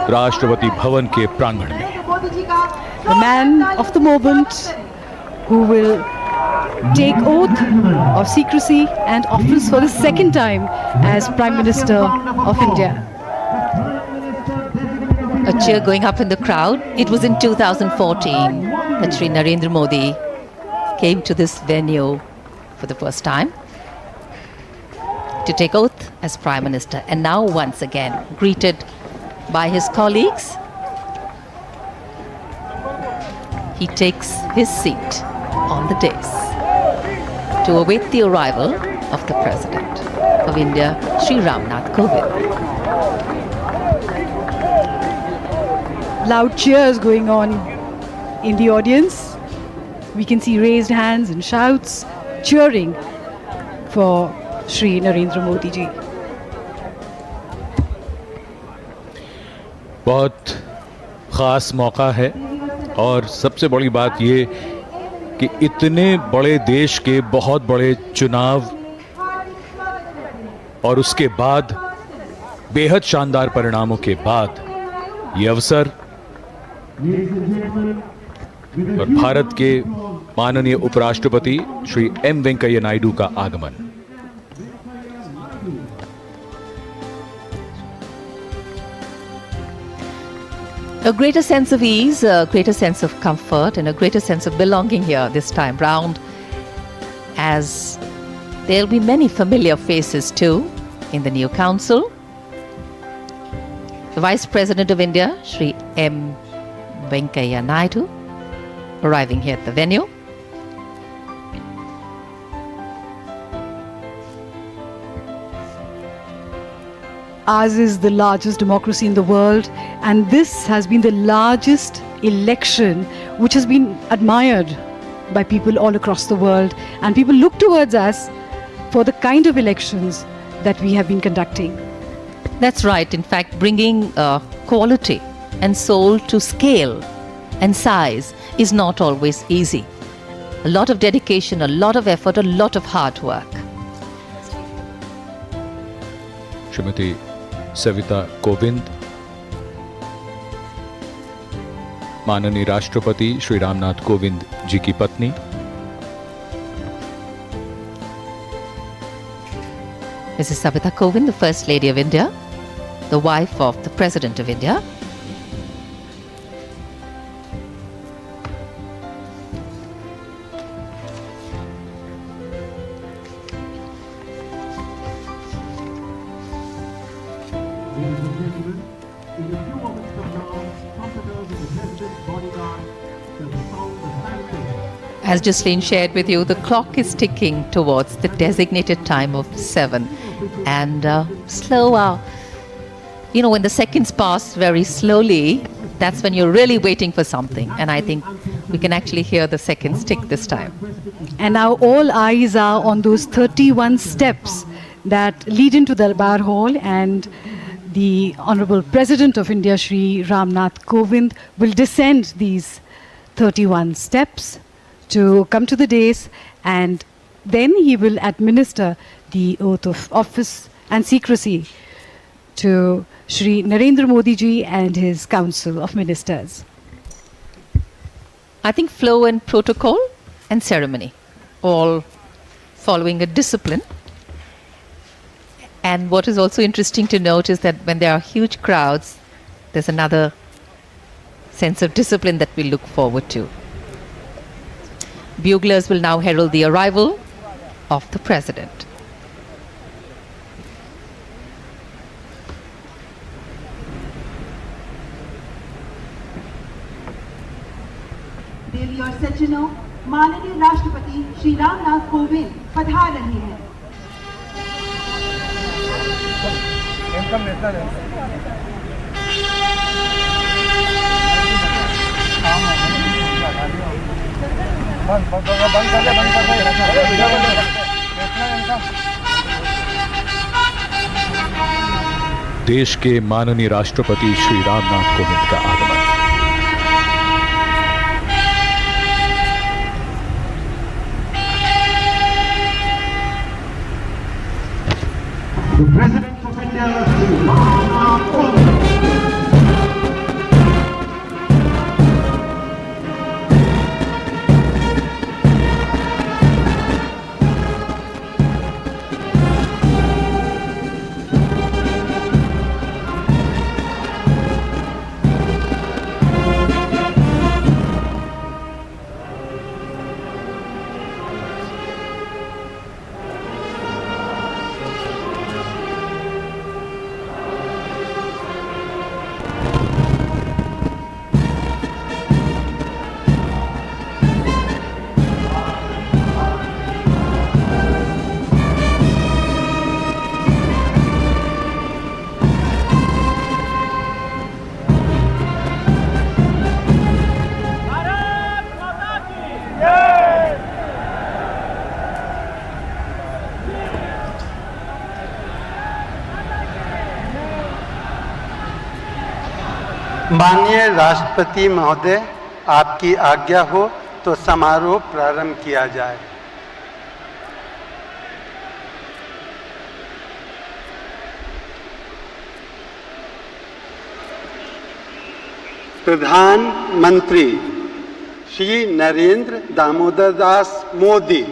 राष्ट्रपति भवन के प्रांगण में। The man of the moment who will take oath of secrecy and office for the second time as Prime Minister of India. A cheer going up in the crowd. It was in 2014 that Shri Narendra Modi came to this venue for the first time to take oath as Prime Minister, and now once again greeted by his colleagues, he takes his seat on the dais to await the arrival of the President of India, Shri Ramnath Kovind. Loud cheers going on in the audience. We can see raised hands and shouts cheering for Shri Narendra Modi ji. बहुत ख़ास मौका है और सबसे बड़ी बात ये कि इतने बड़े देश के बहुत बड़े चुनाव और उसके बाद बेहद शानदार परिणामों के बाद ये अवसर और भारत के माननीय उपराष्ट्रपति श्री एम वेंकैया नायडू का आगमन। A greater sense of ease, a greater sense of comfort, and a greater sense of belonging here this time round, as there'll be many familiar faces too in the new council. The Vice President of India, Shri M. Venkaiah Naidu, arriving here at the venue. Ours is the largest democracy in the world, and this has been the largest election which has been admired by people all across the world, and people look towards us for the kind of elections that we have been conducting. That's right. In fact, bringing quality and soul to scale and size is not always easy. A lot of dedication, a lot of effort, a lot of hard work. Shrimati Savita Kovind, माननीय राष्ट्रपति श्री रामनाथ कोविंद जी की पत्नी, Mrs. Savita Kovind, the First Lady of India, the wife of the President of India. As Jocelyn shared with you, the clock is ticking towards the designated time of 7. And slow, when the seconds pass very slowly, that's when you're really waiting for something. And I think we can actually hear the seconds tick this time. And now all eyes are on those 31 steps that lead into the Darbar Hall, and the Honorable President of India, Shri Ramnath Kovind, will descend these 31 steps to come to the dais, and then he will administer the oath of office and secrecy to Shri Narendra Modi ji and his Council of Ministers. I think flow and protocol and ceremony, all following a discipline. And what is also interesting to note is that when there are huge crowds, there's another sense of discipline that we look forward to. Buglers will now herald the arrival of the President. देवी और सज्जनों, माननीय राष्ट्रपति श्री रामनाथ कोविंद पधार रहे हैं। देश के माननीय राष्ट्रपति श्री रामनाथ कोविंद का आगमन। The President of India, Shri Ramnath Kovind. माननीय राष्ट्रपति महोदय, आपकी आज्ञा हो तो समारोह प्रारंभ किया जाए। प्रधानमंत्री श्री नरेंद्र दामोदर दास मोदी।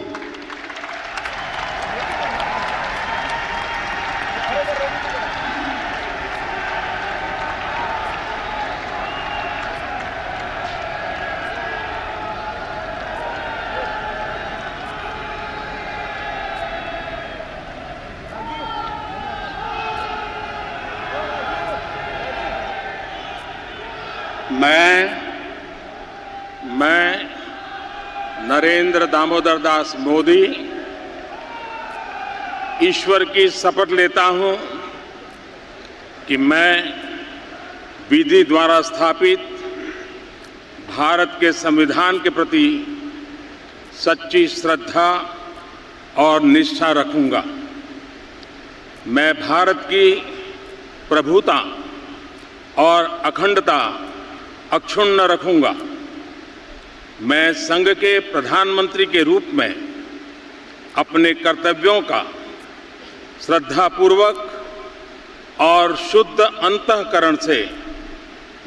मैं नरेंद्र दामोदर दास मोदी ईश्वर की शपथ लेता हूं कि मैं विधि द्वारा स्थापित भारत के संविधान के प्रति सच्ची श्रद्धा और निष्ठा रखूंगा। मैं भारत की प्रभुता और अखंडता अक्षुण्ण रखूंगा। मैं संघ के प्रधानमंत्री के रूप में अपने कर्तव्यों का श्रद्धापूर्वक और शुद्ध अंतःकरण से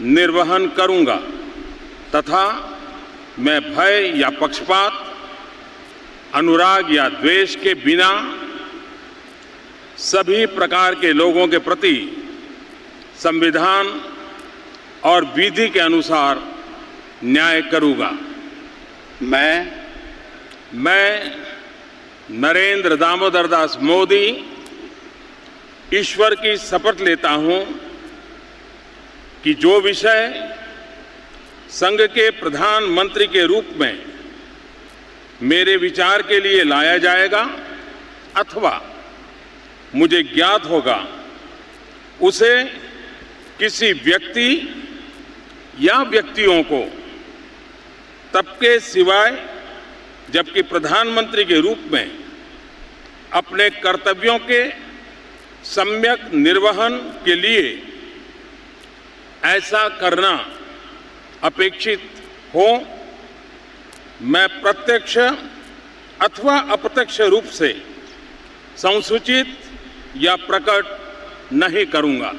निर्वहन करूंगा तथा मैं भय या पक्षपात, अनुराग या द्वेष के बिना सभी प्रकार के लोगों के प्रति संविधान और विधि के अनुसार न्याय करूंगा। मैं नरेंद्र दामोदर दास मोदी ईश्वर की शपथ लेता हूं कि जो विषय संघ के प्रधानमंत्री के रूप में मेरे विचार के लिए लाया जाएगा अथवा मुझे ज्ञात होगा, उसे किसी व्यक्ति या व्यक्तियों को तब के सिवाय जबकि प्रधानमंत्री के रूप में अपने कर्तव्यों के सम्यक निर्वहन के लिए ऐसा करना अपेक्षित हो, मैं प्रत्यक्ष अथवा अप्रत्यक्ष रूप से संसूचित या प्रकट नहीं करूंगा।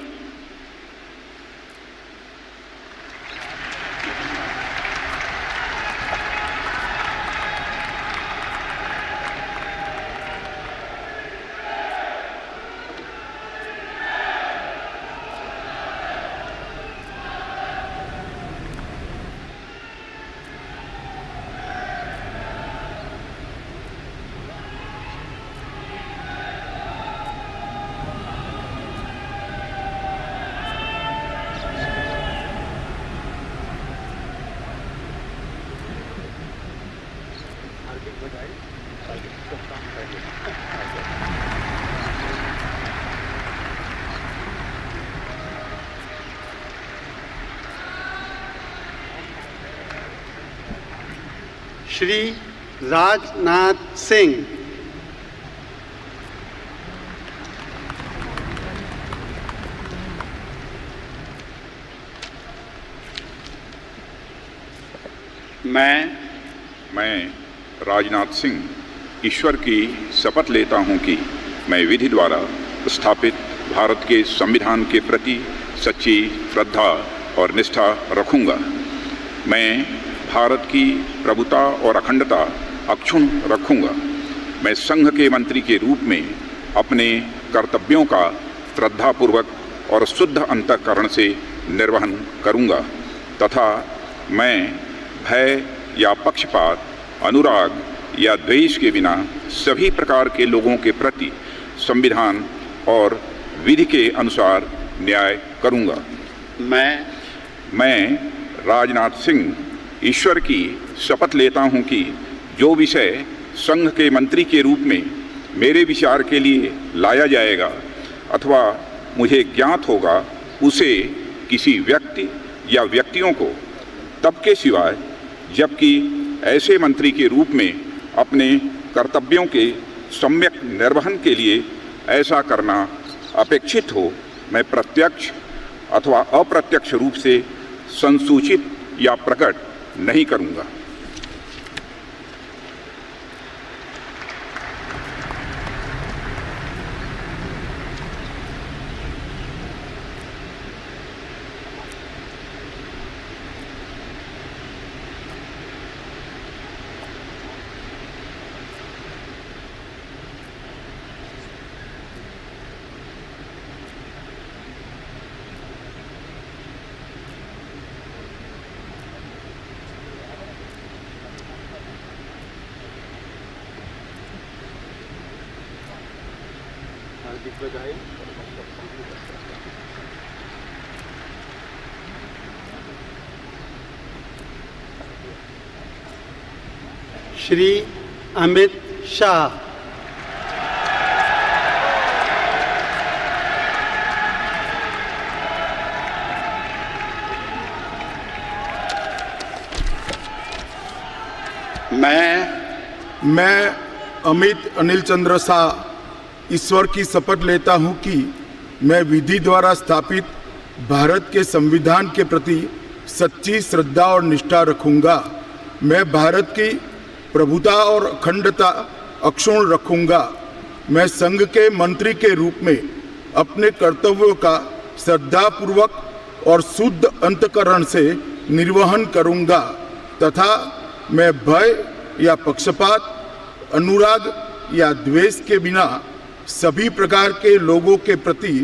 श्री राजनाथ सिंह। मैं राजनाथ सिंह ईश्वर की शपथ लेता हूं कि मैं विधि द्वारा स्थापित भारत के संविधान के प्रति सच्ची श्रद्धा और निष्ठा रखूंगा। मैं भारत की प्रभुता और अखंडता अक्षुण्ण रखूंगा। मैं संघ के मंत्री के रूप में अपने कर्तव्यों का श्रद्धापूर्वक और शुद्ध अंतःकरण से निर्वहन करूंगा तथा मैं भय या पक्षपात, अनुराग या द्वेष के बिना सभी प्रकार के लोगों के प्रति संविधान और विधि के अनुसार न्याय करूंगा। मैं राजनाथ सिंह ईश्वर की शपथ लेता हूं कि जो विषय संघ के मंत्री के रूप में मेरे विचार के लिए लाया जाएगा अथवा मुझे ज्ञात होगा, उसे किसी व्यक्ति या व्यक्तियों को तब के सिवाय जबकि ऐसे मंत्री के रूप में अपने कर्तव्यों के सम्यक निर्वहन के लिए ऐसा करना अपेक्षित हो, मैं प्रत्यक्ष अथवा अप्रत्यक्ष रूप से संसूचित या प्रकट नहीं करूंगा। श्री अमित शाह, मैं अमित अनिल चंद्र शाह ईश्वर की शपथ लेता हूं कि मैं विधि द्वारा स्थापित भारत के संविधान के प्रति सच्ची श्रद्धा और निष्ठा रखूंगा। मैं भारत की प्रभुता और अखंडता अक्षुण्ण रखूंगा। मैं संघ के मंत्री के रूप में अपने कर्तव्यों का श्रद्धापूर्वक और शुद्ध अंतःकरण से निर्वहन करूंगा तथा मैं भय या पक्षपात, अनुराग या द्वेष के बिना सभी प्रकार के लोगों के प्रति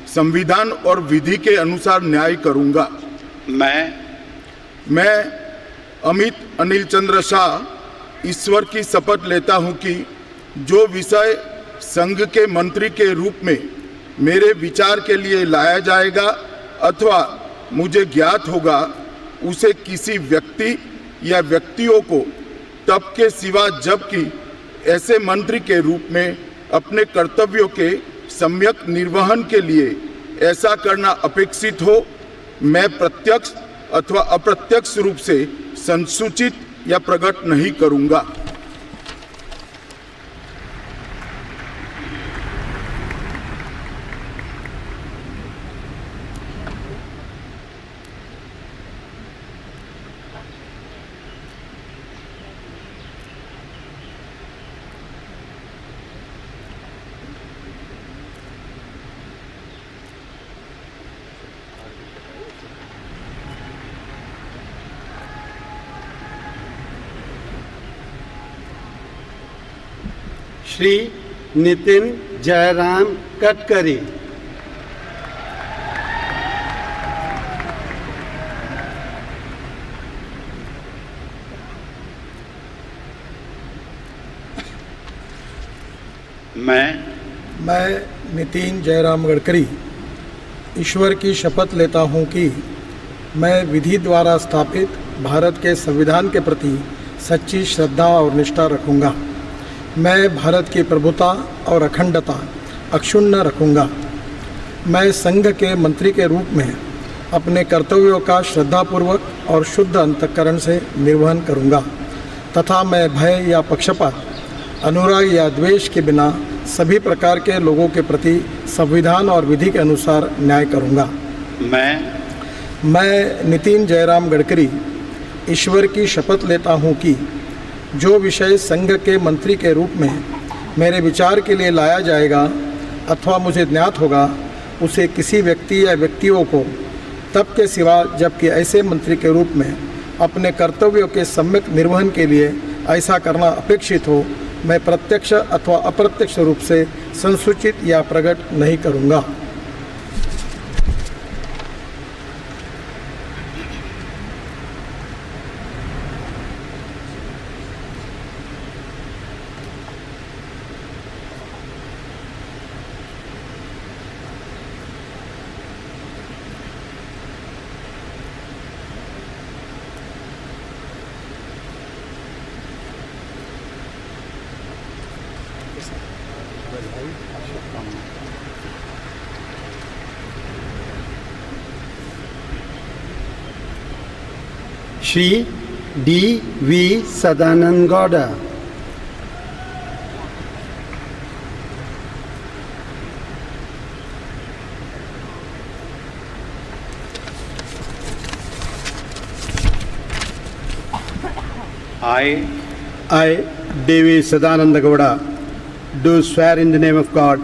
संविधान और विधि के अनुसार न्याय करूंगा। मैं अमित अनिल चंद्र शाह ईश्वर की शपथ लेता हूं कि जो विषय संघ के मंत्री के रूप में मेरे विचार के लिए लाया जाएगा अथवा मुझे ज्ञात होगा, उसे किसी व्यक्ति या व्यक्तियों को तब के सिवा जबकि ऐसे मंत्री के रूप में अपने कर्तव्यों के सम्यक निर्वहन के लिए ऐसा करना अपेक्षित हो, मैं प्रत्यक्ष अथवा अप्रत्यक्ष रूप से संसूचित या प्रकट नहीं करूंगा। श्री नितिन जयराम गडकरी, मैं नितिन जयराम गडकरी ईश्वर की शपथ लेता हूं कि मैं विधि द्वारा स्थापित भारत के संविधान के प्रति सच्ची श्रद्धा और निष्ठा रखूंगा। मैं भारत की प्रभुता और अखंडता अक्षुण्ण रखूंगा। मैं संघ के मंत्री के रूप में अपने कर्तव्यों का श्रद्धापूर्वक और शुद्ध अंतःकरण से निर्वहन करूंगा तथा मैं भय या पक्षपात, अनुराग या द्वेष के बिना सभी प्रकार के लोगों के प्रति संविधान और विधि के अनुसार न्याय करूंगा। मैं नितिन जयराम गडकरी ईश्वर की शपथ लेता हूं कि जो विषय संघ के मंत्री के रूप में मेरे विचार के लिए लाया जाएगा अथवा मुझे ज्ञात होगा, उसे किसी व्यक्ति या व्यक्तियों को तब के सिवा जबकि ऐसे मंत्री के रूप में अपने कर्तव्यों के सम्यक निर्वहन के लिए ऐसा करना अपेक्षित हो, मैं प्रत्यक्ष अथवा अप्रत्यक्ष रूप से संसूचित या प्रकट नहीं करूँगा। Shri D V. Sadananda Gowda, I, D.V. Sadananda Gowda, do swear in the name of God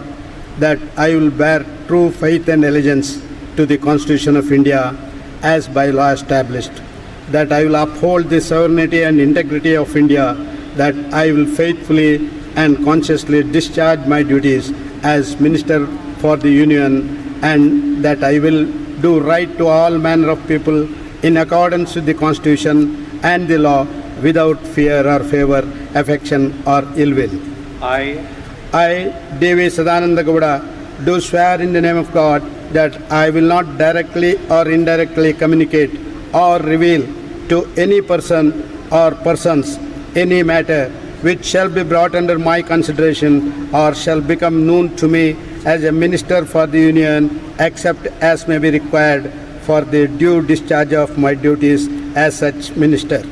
that I will bear true faith and allegiance to the Constitution of India as by law established, that I will uphold the sovereignty and integrity of India, that I will faithfully and consciously discharge my duties as Minister for the Union, and that I will do right to all manner of people in accordance with the Constitution and the law without fear or favor, affection or ill will. I, D.V. Sadananda Gowda, do swear in the name of God that I will not directly or indirectly communicate or reveal to any person or persons any matter which shall be brought under my consideration or shall become known to me as a Minister for the Union, except as may be required for the due discharge of my duties as such Minister.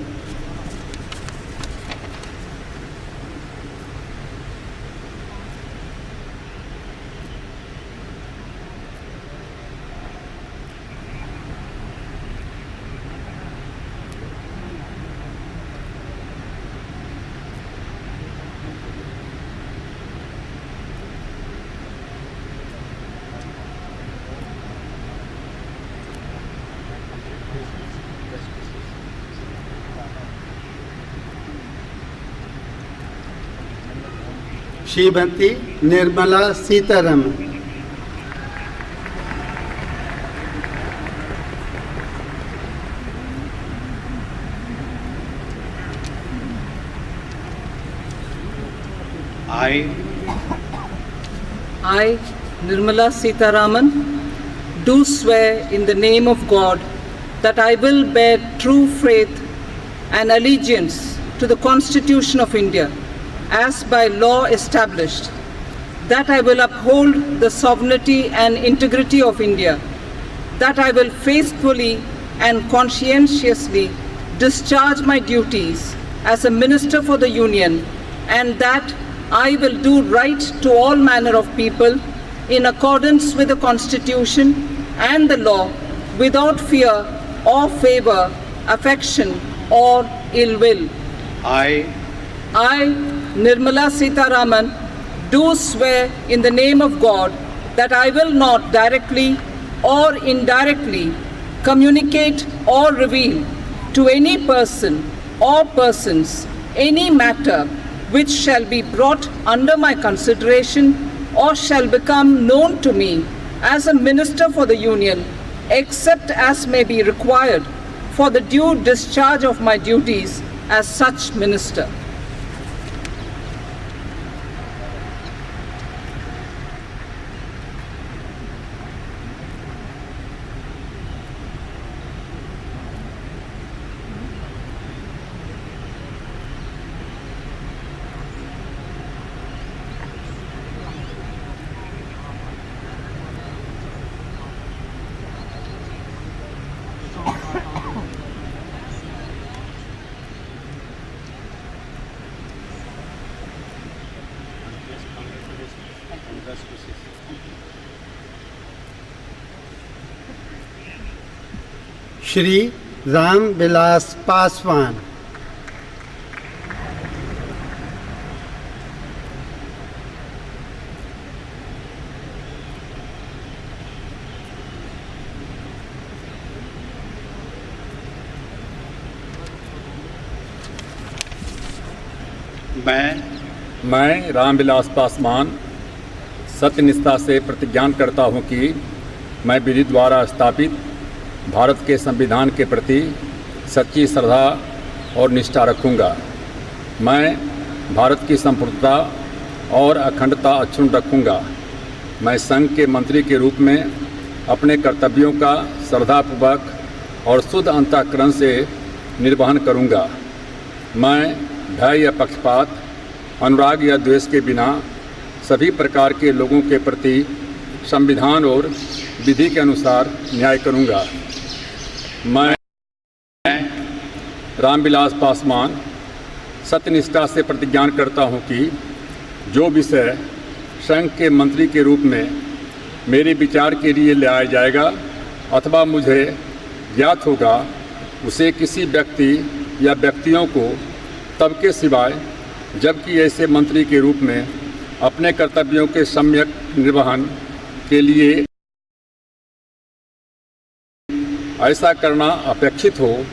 Shrimati Nirmala Sitharaman. I, Nirmala Sitharaman, do swear in the name of God that I will bear true faith and allegiance to the Constitution of India as by law established, that I will uphold the sovereignty and integrity of India, that I will faithfully and conscientiously discharge my duties as a Minister for the Union, and that I will do right to all manner of people in accordance with the Constitution and the law without fear or favor, affection or ill will. I, Nirmala Sitharaman, do swear in the name of God that I will not directly or indirectly communicate or reveal to any person or persons any matter which shall be brought under my consideration or shall become known to me as a Minister for the Union, except as may be required for the due discharge of my duties as such Minister. Shri Ram Vilas Paswan. मैं रामविलास पासवान सत्यनिष्ठा से प्रतिज्ञान करता हूँ कि मैं विधि द्वारा स्थापित भारत के संविधान के प्रति सच्ची श्रद्धा और निष्ठा रखूँगा। मैं भारत की संप्रभुता और अखंडता अक्षुण्ण रखूँगा। मैं संघ के मंत्री के रूप में अपने कर्तव्यों का श्रद्धापूर्वक और शुद्ध अंतःकरण से निर्वहन करूँगा। मैं भय या पक्षपात, अनुराग या द्वेष के बिना सभी प्रकार के लोगों के प्रति संविधान और विधि के अनुसार न्याय करूँगा। मैं रामविलास पासवान सत्यनिष्ठा से प्रतिज्ञान करता हूँ कि जो विषय संघ के मंत्री के रूप में मेरे विचार के लिए लाया जाएगा अथवा मुझे ज्ञात होगा, उसे किसी व्यक्ति या व्यक्तियों को तब के सिवाय जबकि ऐसे मंत्री के रूप में अपने कर्तव्यों के सम्यक निर्वहन के लिए ऐसा करना अपेक्षित हो,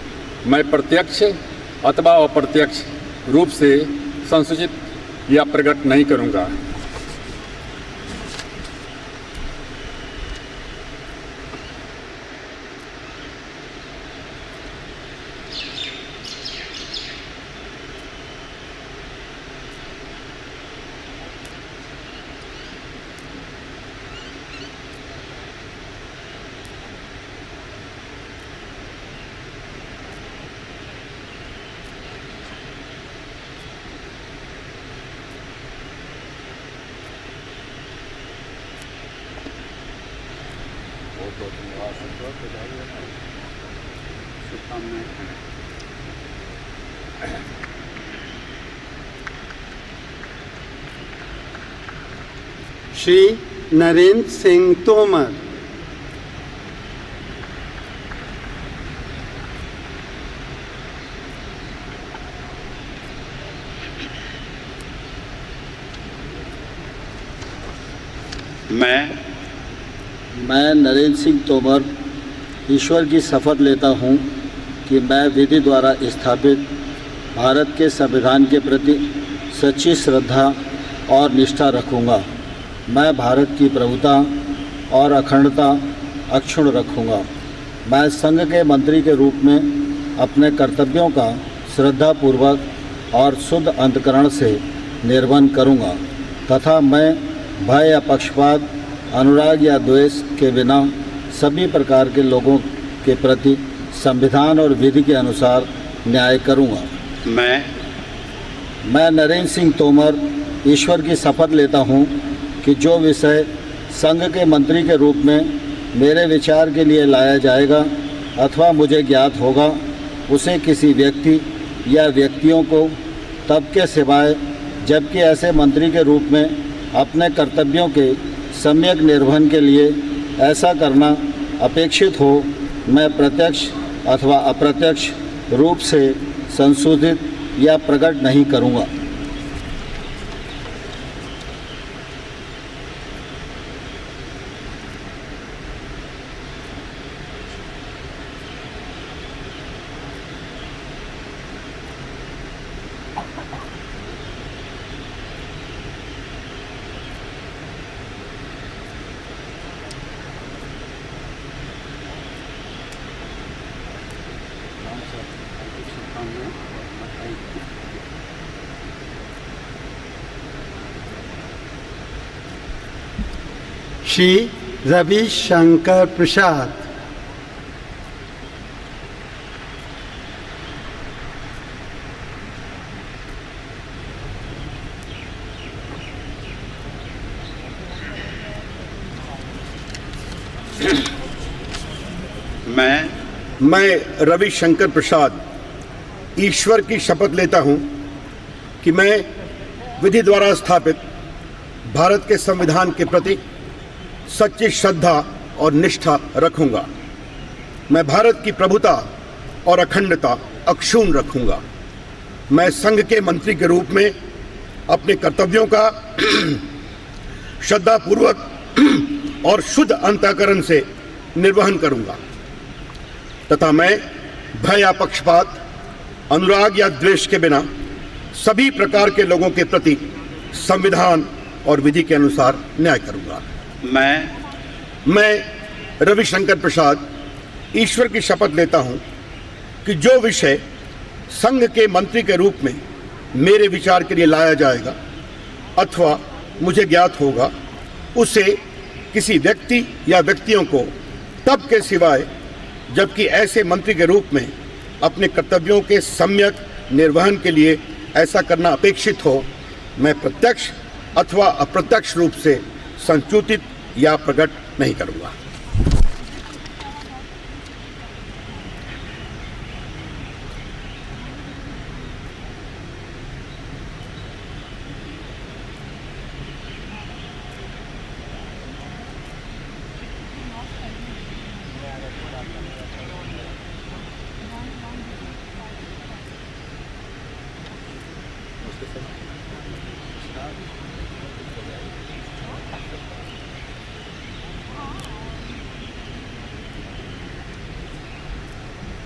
मैं प्रत्यक्ष अथवा अप्रत्यक्ष रूप से संसूचित या प्रकट नहीं करूँगा। श्री नरेंद्र सिंह तोमर। मैं नरेंद्र सिंह तोमर ईश्वर की शपथ लेता हूँ कि मैं विधि द्वारा स्थापित भारत के संविधान के प्रति सच्ची श्रद्धा और निष्ठा रखूँगा। मैं भारत की प्रभुता और अखंडता अक्षुण्ण रखूँगा। मैं संघ के मंत्री के रूप में अपने कर्तव्यों का श्रद्धापूर्वक और शुद्ध अंतःकरण से निर्वहन करूँगा तथा मैं भय या पक्षपात, अनुराग या द्वेष के बिना सभी प्रकार के लोगों के प्रति संविधान और विधि के अनुसार न्याय करूँगा। मैं नरेंद्र सिंह तोमर ईश्वर की शपथ लेता हूँ कि जो विषय संघ के मंत्री के रूप में मेरे विचार के लिए लाया जाएगा अथवा मुझे ज्ञात होगा, उसे किसी व्यक्ति या व्यक्तियों को तब के सिवाय जबकि ऐसे मंत्री के रूप में अपने कर्तव्यों के सम्यक निर्वहन के लिए ऐसा करना अपेक्षित हो, मैं प्रत्यक्ष अथवा अप्रत्यक्ष रूप से संशोधित या प्रकट नहीं करूँगा। श्री रविशंकर प्रसाद। मैं रविशंकर प्रसाद ईश्वर की शपथ लेता हूं कि मैं विधि द्वारा स्थापित भारत के संविधान के प्रति सच्ची श्रद्धा और निष्ठा रखूंगा। मैं भारत की प्रभुता और अखंडता अक्षुण्ण रखूंगा। मैं संघ के मंत्री के रूप में अपने कर्तव्यों का श्रद्धापूर्वक और शुद्ध अंतःकरण से निर्वहन करूंगा तथा मैं भय या पक्षपात, अनुराग या द्वेष के बिना सभी प्रकार के लोगों के प्रति संविधान और विधि के अनुसार न्याय करूंगा। मैं रविशंकर प्रसाद ईश्वर की शपथ लेता हूं कि जो विषय संघ के मंत्री के रूप में मेरे विचार के लिए लाया जाएगा अथवा मुझे ज्ञात होगा, उसे किसी व्यक्ति या व्यक्तियों को तब के सिवाय जबकि ऐसे मंत्री के रूप में अपने कर्तव्यों के सम्यक निर्वहन के लिए ऐसा करना अपेक्षित हो, मैं प्रत्यक्ष अथवा अप्रत्यक्ष रूप से संसूचित या प्रकट नहीं करूंगा।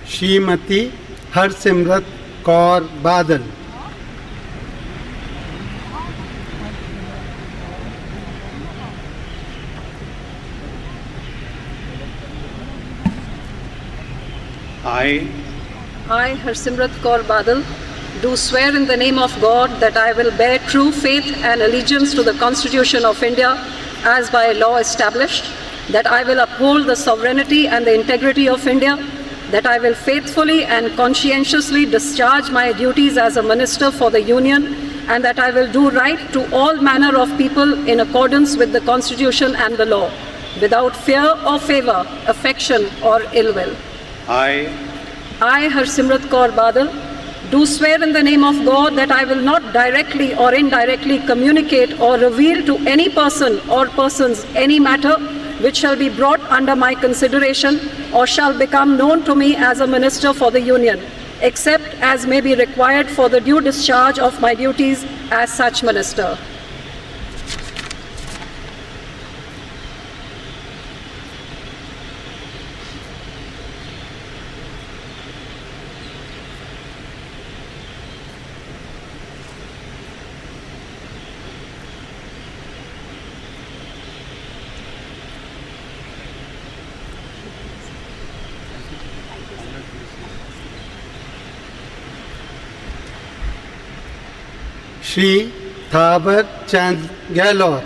Shrimati Harsimrat Kaur Badal, I, Harsimrat Kaur Badal, do swear in the name of God that I will bear true faith and allegiance to the Constitution of India as by law established, that I will uphold the sovereignty and the integrity of India, that I will faithfully and conscientiously discharge my duties as a Minister for the Union, and that I will do right to all manner of people in accordance with the Constitution and the law, without fear or favour, affection or ill will. I, Harsimrat Kaur Badal, do swear in the name of God that I will not directly or indirectly communicate or reveal to any person or persons any matter which shall be brought under my consideration or shall become known to me as a Minister for the Union, except as may be required for the due discharge of my duties as such Minister. Shri Thawar Chand Gehlot,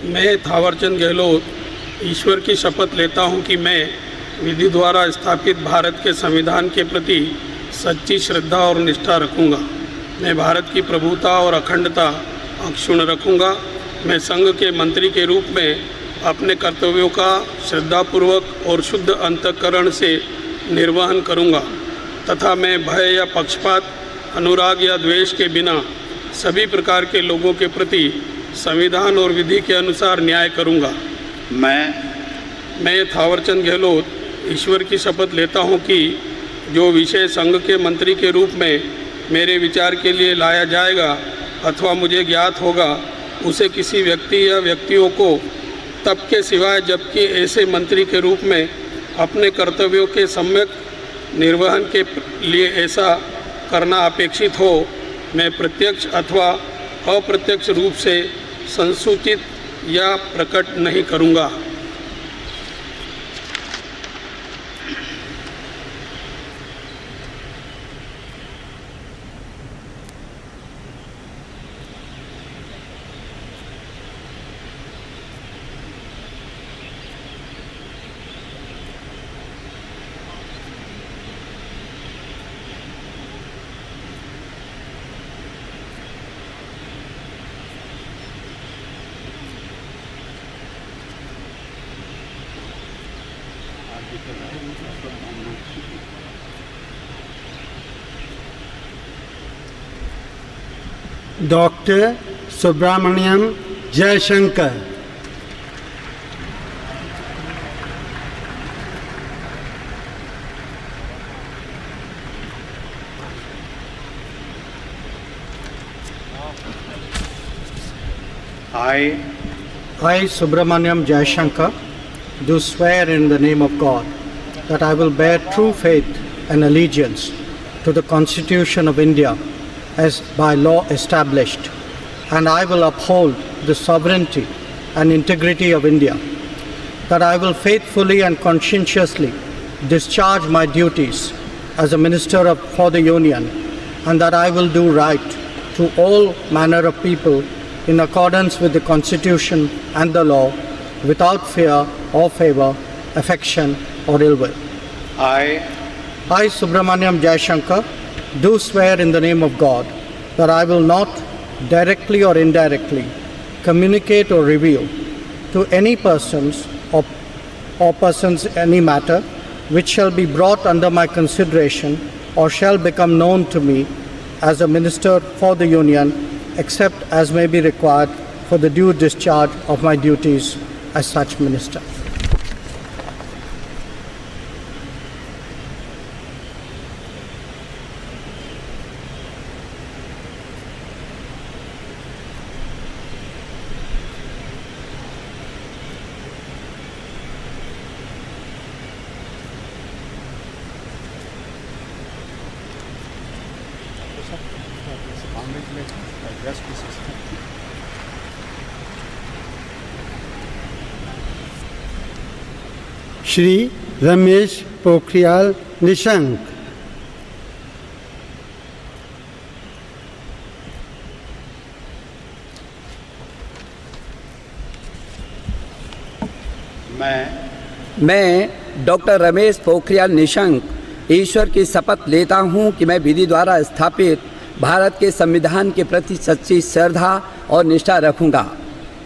मैं थावरचंद गहलोत ईश्वर की शपथ लेता हूं कि मैं विधि द्वारा स्थापित भारत के संविधान के प्रति सच्ची श्रद्धा और निष्ठा रखूंगा। मैं भारत की प्रभुता और अखंडता अक्षुण्ण रखूंगा। मैं संघ के मंत्री के रूप में अपने कर्तव्यों का श्रद्धापूर्वक और शुद्ध अंतःकरण से निर्वहन करूंगा तथा मैं भय या पक्षपात, अनुराग या द्वेष के बिना सभी प्रकार के लोगों के प्रति संविधान और विधि के अनुसार न्याय करूंगा। मैं थावरचंद गहलोत ईश्वर की शपथ लेता हूं कि जो विषय संघ के मंत्री के रूप में मेरे विचार के लिए लाया जाएगा अथवा मुझे ज्ञात होगा, उसे किसी व्यक्ति या व्यक्तियों को तब के सिवाय जबकि ऐसे मंत्री के रूप में अपने कर्तव्यों के सम्यक निर्वहन के लिए ऐसा करना अपेक्षित हो, मैं प्रत्यक्ष अथवा अप्रत्यक्ष रूप से संसूचित या प्रकट नहीं करूँगा। Doctor Subramaniam Jaishankar, I, Subramaniam Jayashankar, do swear in the name of God that I will bear true faith and allegiance to the Constitution of India as by law established, and I will uphold the sovereignty and integrity of India, that I will faithfully and conscientiously discharge my duties as a Minister for the Union, and that I will do right to all manner of people in accordance with the Constitution and the law, without fear or favour, affection or ill will. I, Subramaniam Jayashankar, do swear in the name of God that I will not directly or indirectly communicate or reveal to any persons or persons any matter which shall be brought under my consideration or shall become known to me as a minister for the Union, except as may be required for the due discharge of my duties as such minister. Shri Ramesh Pokhriyal Nishank. मैं doctor Ramesh Pokhriyal Nishank ईश्वर की शपथ लेता हूं कि मैं विधि द्वारा स्थापित भारत के संविधान के प्रति सच्ची श्रद्धा और निष्ठा रखूंगा।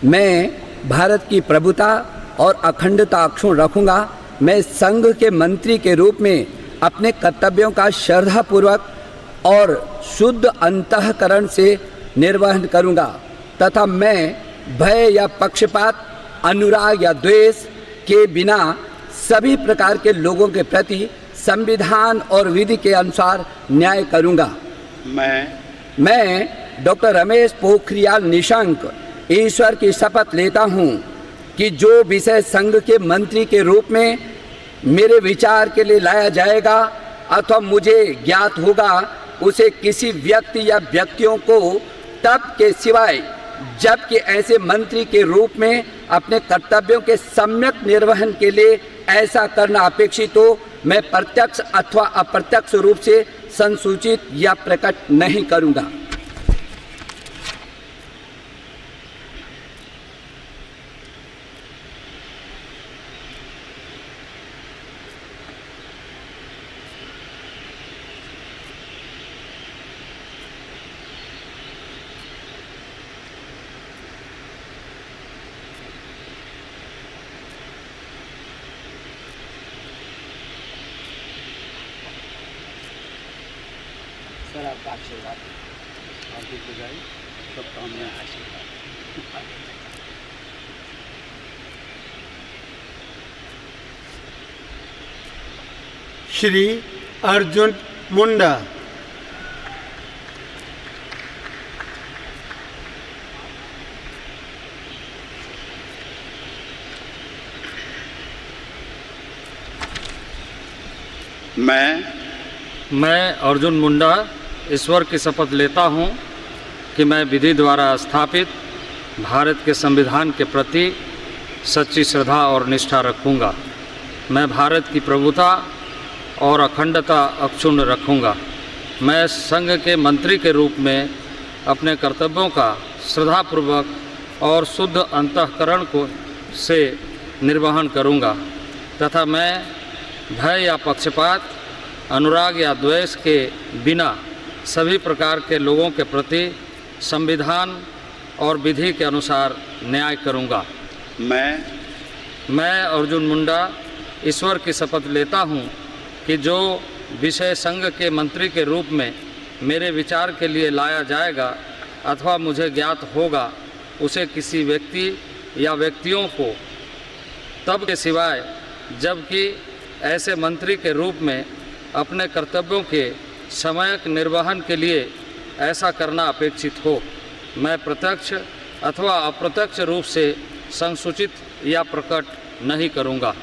मैं भारत की प्रभुता और अखंडता अक्षुण्ण रखूंगा। मैं संघ के मंत्री के रूप में अपने कर्तव्यों का श्रद्धापूर्वक और शुद्ध अंतःकरण से निर्वहन करूंगा तथा मैं भय या पक्षपात, अनुराग या द्वेष के बिना सभी प्रकार के लोगों के प्रति संविधान और विधि के अनुसार न्याय करूंगा। मैं डॉक्टर रमेश पोखरियाल निशंक ईश्वर की शपथ लेता हूं कि जो विषय संघ के मंत्री के रूप में मेरे विचार के लिए लाया जाएगा अथवा मुझे ज्ञात होगा, उसे किसी व्यक्ति या व्यक्तियों को तब के सिवाय जबकि ऐसे मंत्री के रूप में अपने कर्तव्यों के सम्यक निर्वहन के लिए ऐसा करना अपेक्षित हो, मैं प्रत्यक्ष अथवा अप्रत्यक्ष रूप से संसूचित या प्रकट नहीं करूंगा। सर आपका आशीर्वाद आगे की जाए सब काम में आशीर्वाद। श्री अर्जुन मुंडा। मैं अर्जुन मुंडा ईश्वर की शपथ लेता हूं कि मैं विधि द्वारा स्थापित भारत के संविधान के प्रति सच्ची श्रद्धा और निष्ठा रखूंगा। मैं भारत की प्रभुता और अखंडता अक्षुण्ण रखूंगा। मैं संघ के मंत्री के रूप में अपने कर्तव्यों का श्रद्धापूर्वक और शुद्ध अंतःकरण से निर्वहन करूंगा तथा मैं भय या पक्षपात, अनुराग या द्वेष के बिना सभी प्रकार के लोगों के प्रति संविधान और विधि के अनुसार न्याय करूंगा। मैं अर्जुन मुंडा ईश्वर की शपथ लेता हूं कि जो विषय संघ के मंत्री के रूप में मेरे विचार के लिए लाया जाएगा अथवा मुझे ज्ञात होगा, उसे किसी व्यक्ति या व्यक्तियों को तब के सिवाय जबकि ऐसे मंत्री के रूप में अपने कर्तव्यों के समयक निर्वहन के लिए ऐसा करना अपेक्षित हो, मैं प्रत्यक्ष अथवा अप्रत्यक्ष रूप से संसूचित या प्रकट नहीं करूंगा।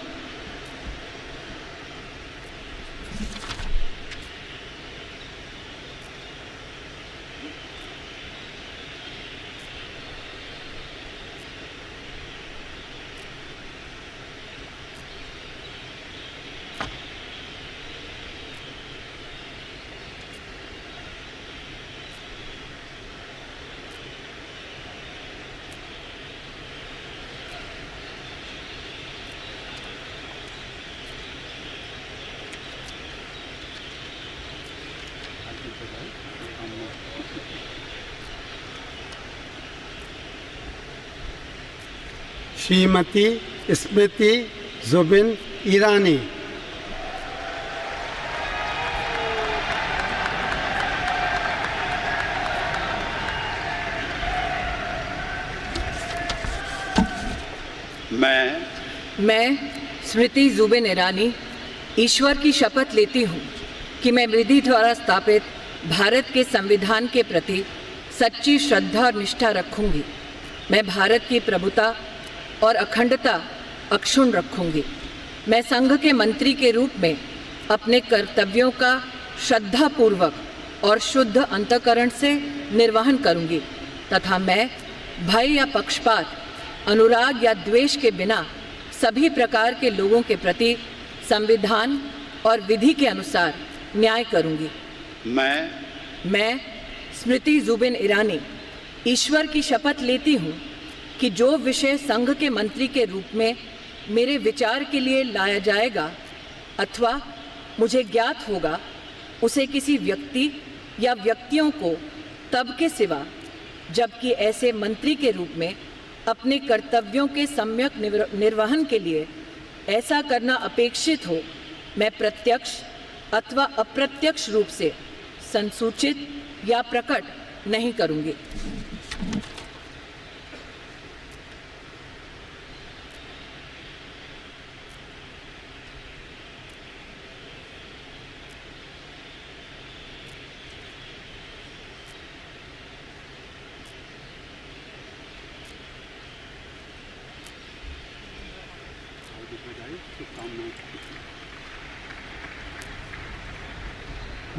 श्रीमती स्मृति जुबिन ईरानी। मैं स्मृति जुबिन ईरानी ईश्वर की शपथ लेती हूँ कि मैं विधि द्वारा स्थापित भारत के संविधान के प्रति सच्ची श्रद्धा और निष्ठा रखूँगी। मैं भारत की प्रभुता और अखंडता अक्षुण्ण रखूँगी। मैं संघ के मंत्री के रूप में अपने कर्तव्यों का श्रद्धापूर्वक और शुद्ध अंतःकरण से निर्वहन करूँगी तथा मैं भय या पक्षपात, अनुराग या द्वेष के बिना सभी प्रकार के लोगों के प्रति संविधान और विधि के अनुसार न्याय करूँगी। मैं स्मृति जुबिन ईरानी ईश्वर की शपथ लेती हूँ कि जो विषय संघ के मंत्री के रूप में मेरे विचार के लिए लाया जाएगा अथवा मुझे ज्ञात होगा, उसे किसी व्यक्ति या व्यक्तियों को तब के सिवा जबकि ऐसे मंत्री के रूप में अपने कर्तव्यों के सम्यक निर्वहन के लिए ऐसा करना अपेक्षित हो, मैं प्रत्यक्ष अथवा अप्रत्यक्ष रूप से संसूचित या प्रकट नहीं करूँगी।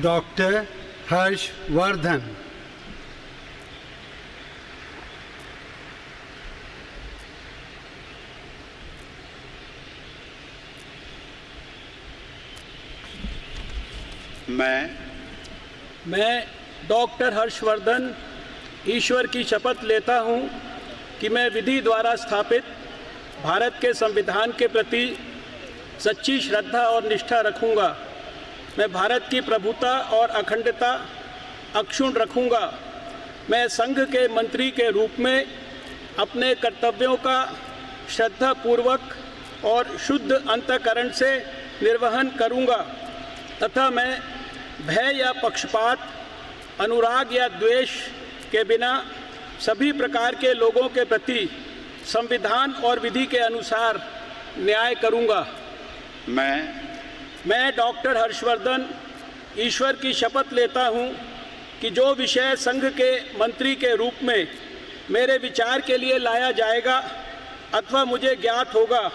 डॉक्टर हर्षवर्धन। मैं डॉक्टर हर्षवर्धन ईश्वर की शपथ लेता हूँ कि मैं विधि द्वारा स्थापित भारत के संविधान के प्रति सच्ची श्रद्धा और निष्ठा रखूँगा। मैं भारत की प्रभुता और अखंडता अक्षुण्ण रखूँगा। मैं संघ के मंत्री के रूप में अपने कर्तव्यों का श्रद्धापूर्वक और शुद्ध अंतःकरण से निर्वहन करूँगा तथा मैं भय या पक्षपात, अनुराग या द्वेष के बिना सभी प्रकार के लोगों के प्रति संविधान और विधि के अनुसार न्याय करूँगा। मैं डॉक्टर हर्षवर्धन ईश्वर की शपथ लेता हूँ कि जो विषय संघ के मंत्री के रूप में मेरे विचार के लिए लाया जाएगा अथवा मुझे ज्ञात होगा,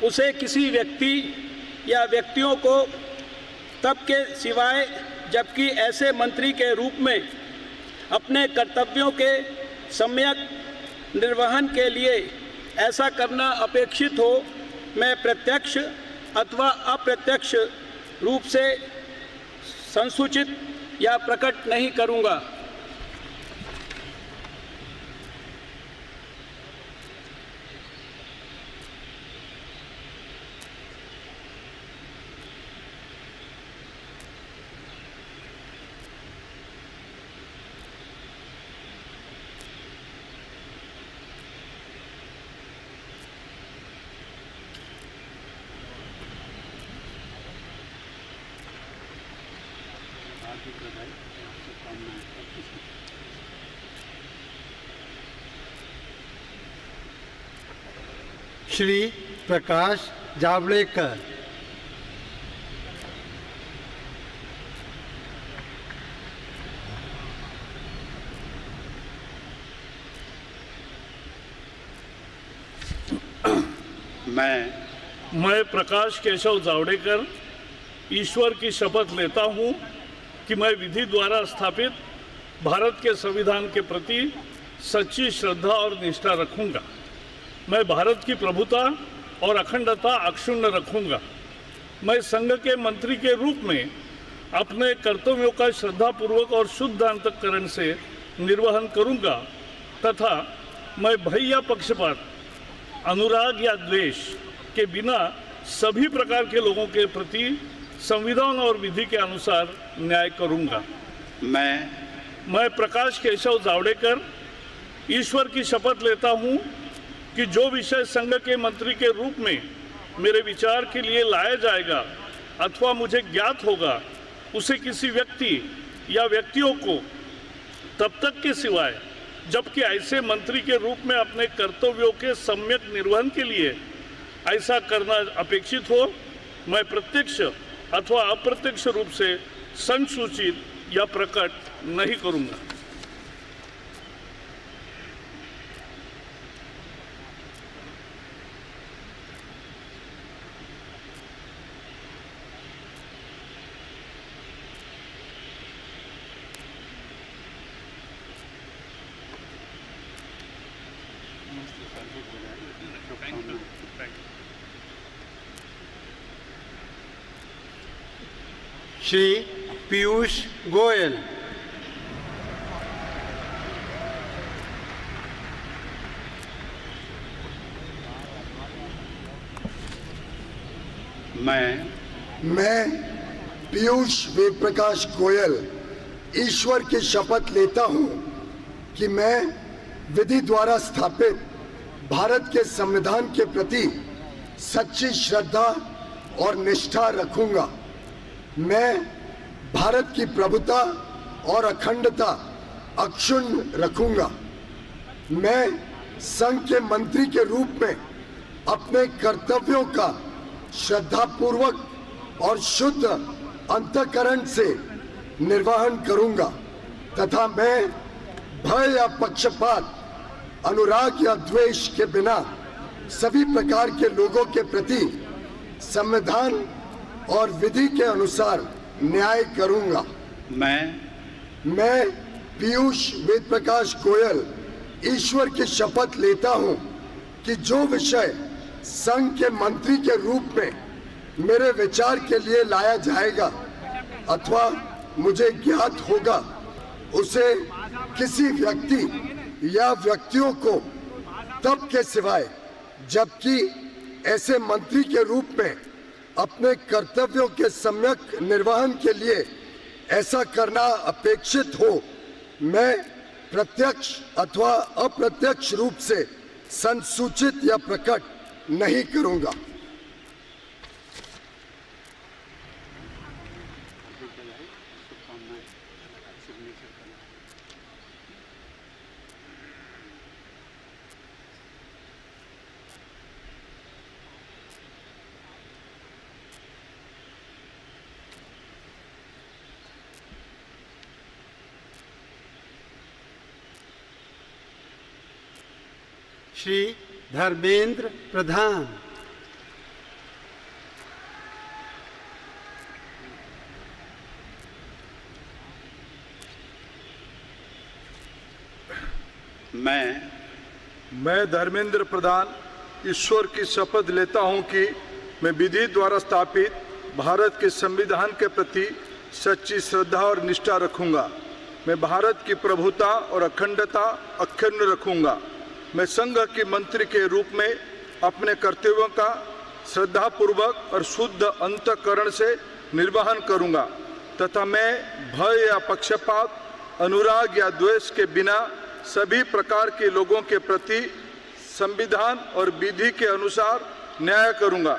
उसे किसी व्यक्ति या व्यक्तियों को तब के सिवाय जबकि ऐसे मंत्री के रूप में अपने कर्तव्यों के सम्यक निर्वहन के लिए ऐसा करना अपेक्षित हो, मैं प्रत्यक्ष अथवा अप्रत्यक्ष रूप से संसूचित या प्रकट नहीं करूँगा। श्री प्रकाश जावड़ेकर। मैं प्रकाश केशव जावड़ेकर ईश्वर की शपथ लेता हूँ कि मैं विधि द्वारा स्थापित भारत के संविधान के प्रति सच्ची श्रद्धा और निष्ठा रखूँगा। मैं भारत की प्रभुता और अखंडता अक्षुण्ण रखूँगा। मैं संघ के मंत्री के रूप में अपने कर्तव्यों का श्रद्धापूर्वक और शुद्ध अंतःकरण से निर्वहन करूँगा तथा मैं भय या पक्षपात, अनुराग या द्वेष के बिना सभी प्रकार के लोगों के प्रति संविधान और विधि के अनुसार न्याय करूँगा। मैं प्रकाश केशव जावड़ेकर ईश्वर की शपथ लेता हूँ कि जो विषय संघ के मंत्री के रूप में मेरे विचार के लिए लाया जाएगा अथवा मुझे ज्ञात होगा, उसे किसी व्यक्ति या व्यक्तियों को तब तक के सिवाय जबकि ऐसे मंत्री के रूप में अपने कर्तव्यों के सम्यक निर्वहन के लिए ऐसा करना अपेक्षित हो, मैं प्रत्यक्ष अथवा अप्रत्यक्ष रूप से संसूचित या प्रकट नहीं करूंगा। श्री पीयूष गोयल। मैं पीयूष वेद प्रकाश गोयल ईश्वर की शपथ लेता हूं कि मैं विधि द्वारा स्थापित भारत के संविधान के प्रति सच्ची श्रद्धा और निष्ठा रखूंगा। मैं भारत की प्रभुता और अखंडता अक्षुण्ण रखूंगा। मैं संघ के मंत्री के रूप में अपने कर्तव्यों का श्रद्धापूर्वक और शुद्ध अंतःकरण से निर्वहन करूंगा तथा मैं भय या पक्षपात, अनुराग या द्वेष के बिना सभी प्रकार के लोगों के प्रति संविधान और विधि के अनुसार न्याय करूंगा। मैं पीयूष वेद प्रकाश गोयल ईश्वर की शपथ लेता हूं कि जो विषय संघ के मंत्री के रूप में मेरे विचार के लिए लाया जाएगा अथवा मुझे ज्ञात होगा, उसे किसी व्यक्ति या व्यक्तियों को तब के सिवाय जबकि ऐसे मंत्री के रूप में अपने कर्तव्यों के सम्यक निर्वहन के लिए ऐसा करना अपेक्षित हो, मैं प्रत्यक्ष अथवा अप्रत्यक्ष रूप से संसूचित या प्रकट नहीं करूंगा। श्री धर्मेंद्र प्रधान। मैं धर्मेंद्र प्रधान ईश्वर की शपथ लेता हूं कि मैं विधि द्वारा स्थापित भारत के संविधान के प्रति सच्ची श्रद्धा और निष्ठा रखूंगा। मैं भारत की प्रभुता और अखंडता अक्षुण्ण रखूंगा। मैं संघ के मंत्री के रूप में अपने कर्तव्यों का श्रद्धापूर्वक और शुद्ध अंतःकरण से निर्वहन करूंगा तथा मैं भय या पक्षपात, अनुराग या द्वेष के बिना सभी प्रकार के लोगों के प्रति संविधान और विधि के अनुसार न्याय करूंगा।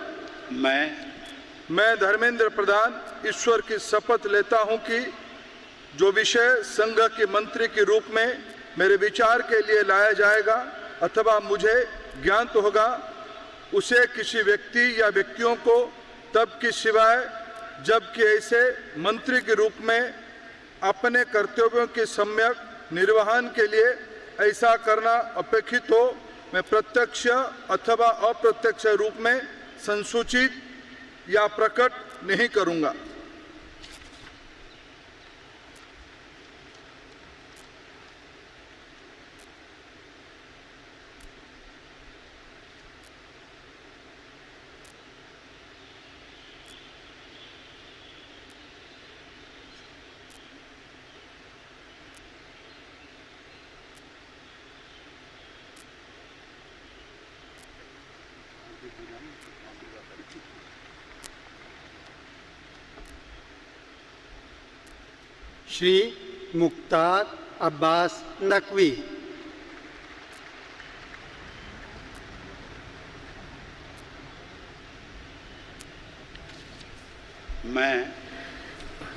मैं धर्मेंद्र प्रधान ईश्वर की शपथ लेता हूं कि जो विषय संघ के मंत्री के रूप में मेरे विचार के लिए लाया जाएगा अथवा मुझे ज्ञात होगा, उसे किसी व्यक्ति या व्यक्तियों को तब के सिवाय जबकि ऐसे मंत्री के रूप में अपने कर्तव्यों के सम्यक निर्वहन के लिए ऐसा करना अपेक्षित हो, मैं प्रत्यक्ष अथवा अप्रत्यक्ष रूप में संसूचित या प्रकट नहीं करूंगा। श्री मुख्तार अब्बास नकवी।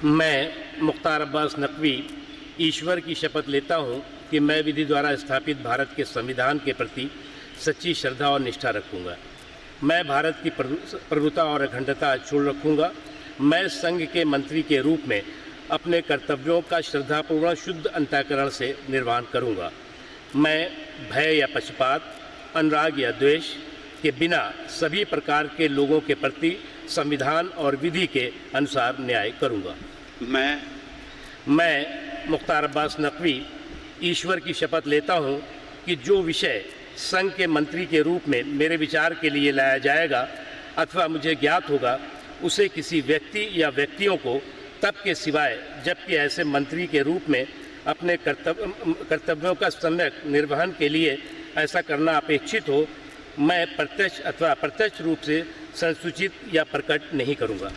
मैं मुख्तार अब्बास नकवी ईश्वर की शपथ लेता हूँ कि मैं विधि द्वारा स्थापित भारत के संविधान के प्रति सच्ची श्रद्धा और निष्ठा रखूँगा। मैं भारत की प्रभुता और अखंडता अक्षुण्ण रखूँगा। मैं संघ के मंत्री के रूप में अपने कर्तव्यों का श्रद्धापूर्वक शुद्ध अंतःकरण से निर्वहन करूँगा। मैं भय या पक्षपात, अनुराग या द्वेष के बिना सभी प्रकार के लोगों के प्रति संविधान और विधि के अनुसार न्याय करूँगा। मैं मुख्तार अब्बास नकवी ईश्वर की शपथ लेता हूँ कि जो विषय संघ के मंत्री के रूप में मेरे विचार के लिए लाया जाएगा अथवा मुझे ज्ञात होगा, उसे किसी व्यक्ति या व्यक्तियों को तब के सिवाय जबकि ऐसे मंत्री के रूप में अपने कर्तव्यों का सम्यक निर्वहन के लिए ऐसा करना अपेक्षित हो, मैं प्रत्यक्ष अथवा अप्रत्यक्ष रूप से संसूचित या प्रकट नहीं करूँगा।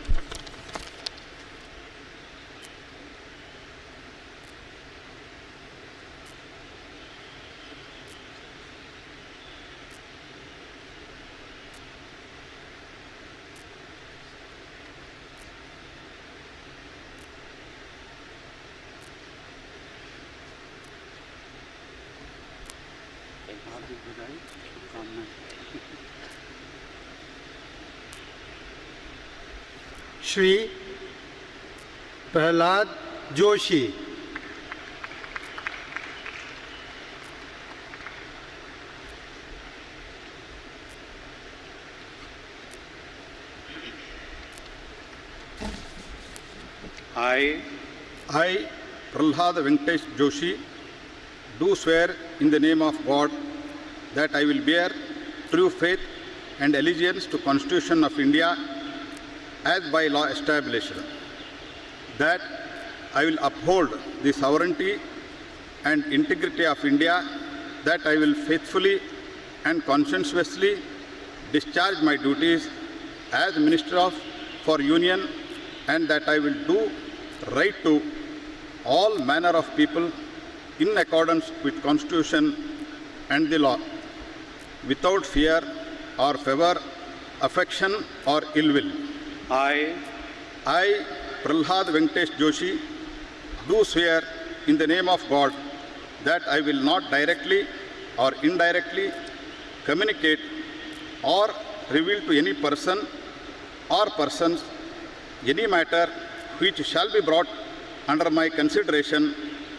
Shri Prahlad Joshi, I, Prahlad Venkatesh Joshi, do swear in the name of God that I will bear true faith and allegiance to Constitution of India as by law established, that I will uphold the sovereignty and integrity of India, that I will faithfully and conscientiously discharge my duties as Minister for Union, and that I will do right to all manner of people in accordance with Constitution and the law, without fear or favor, affection or ill will. I, Prahlad Venkatesh Joshi, do swear in the name of God that I will not directly or indirectly communicate or reveal to any person or persons any matter which shall be brought under my consideration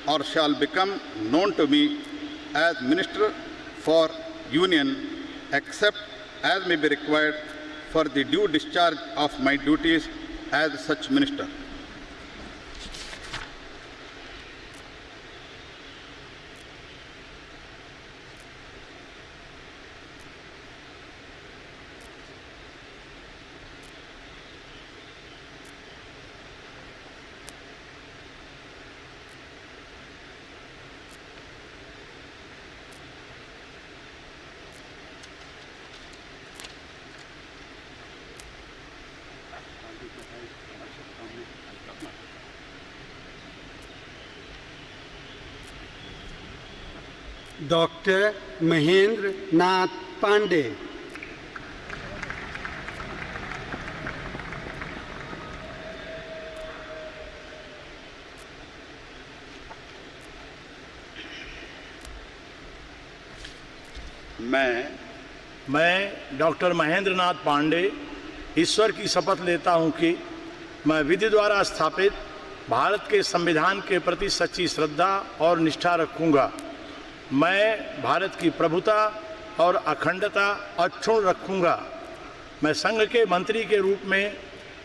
or shall become known to me as Minister for Union, except as may be required for the due discharge of my duties as such Minister. Doctor Mahendra Nath Pandey, मैं doctor Mahendra Nath Pandey ईश्वर की शपथ लेता हूं कि मैं विधि द्वारा स्थापित भारत के संविधान के प्रति सच्ची श्रद्धा और निष्ठा रखूंगा। मैं भारत की प्रभुता और अखंडता अक्षुण्ण रखूंगा। मैं संघ के मंत्री के रूप में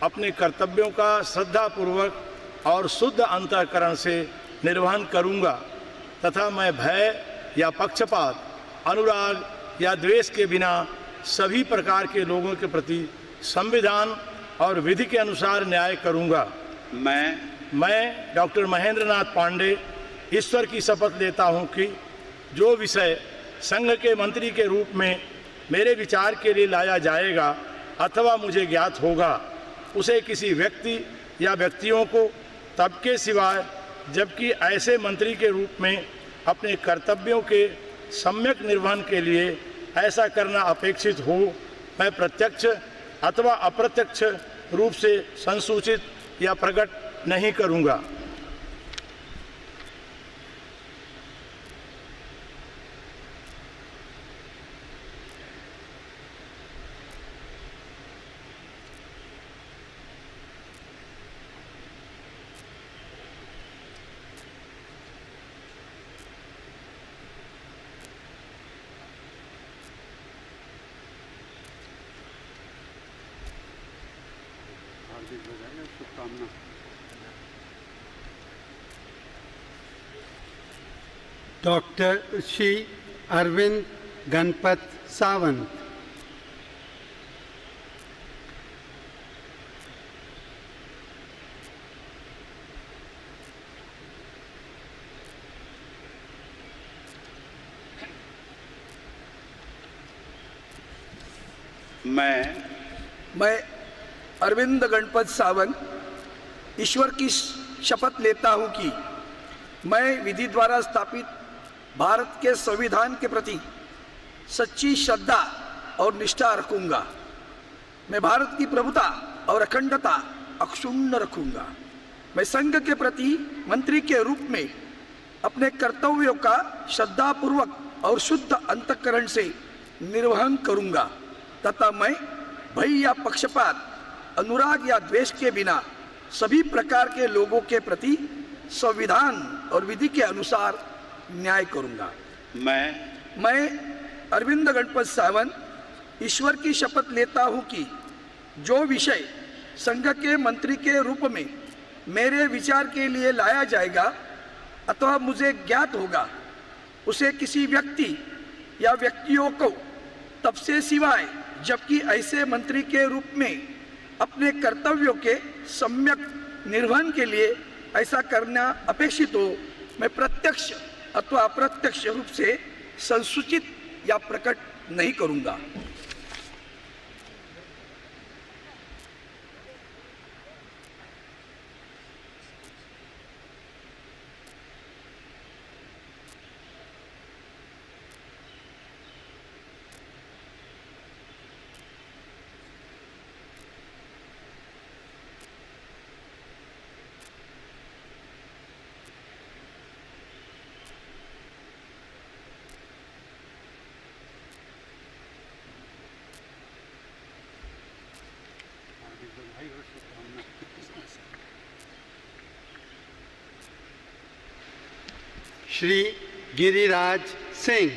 अपने कर्तव्यों का श्रद्धापूर्वक और शुद्ध अंतःकरण से निर्वहन करूंगा तथा मैं भय या पक्षपात, अनुराग या द्वेष के बिना सभी प्रकार के लोगों के प्रति संविधान और विधि के अनुसार न्याय करूंगा। मैं डॉक्टर महेंद्र नाथ पांडे ईश्वर की शपथ लेता हूं कि जो विषय संघ के मंत्री के रूप में मेरे विचार के लिए लाया जाएगा अथवा मुझे ज्ञात होगा, उसे किसी व्यक्ति या व्यक्तियों को तब के सिवाय जबकि ऐसे मंत्री के रूप में अपने कर्तव्यों के सम्यक निर्वहन के लिए ऐसा करना अपेक्षित हो, मैं प्रत्यक्ष अथवा अप्रत्यक्ष रूप से संसूचित या प्रकट नहीं करूँगा। डॉक्टर श्री अरविंद गणपत सावंत। मैं अरविंद गणपत सावंत ईश्वर की शपथ लेता हूं कि मैं विधि द्वारा स्थापित भारत के संविधान के प्रति सच्ची श्रद्धा और निष्ठा रखूंगा। मैं भारत की प्रभुता और अखंडता अक्षुण्ण रखूंगा। मैं संघ के प्रति मंत्री के रूप में अपने कर्तव्यों का श्रद्धापूर्वक और शुद्ध अंतःकरण से निर्वहन करूंगा तथा मैं भय या पक्षपात, अनुराग या द्वेष के बिना सभी प्रकार के लोगों के प्रति संविधान और विधि के अनुसार न्याय करूंगा। मैं अरविंद गणपत सावंत ईश्वर की शपथ लेता हूं कि जो विषय संघ के मंत्री के रूप में मेरे विचार के लिए लाया जाएगा अथवा मुझे ज्ञात होगा, उसे किसी व्यक्ति या व्यक्तियों को तब से सिवाय जबकि ऐसे मंत्री के रूप में अपने कर्तव्यों के सम्यक निर्वहन के लिए ऐसा करना अपेक्षित हो, मैं प्रत्यक्ष अथवा अप्रत्यक्ष रूप से संसूचित या प्रकट नहीं करूंगा। श्री गिरिराज सिंह।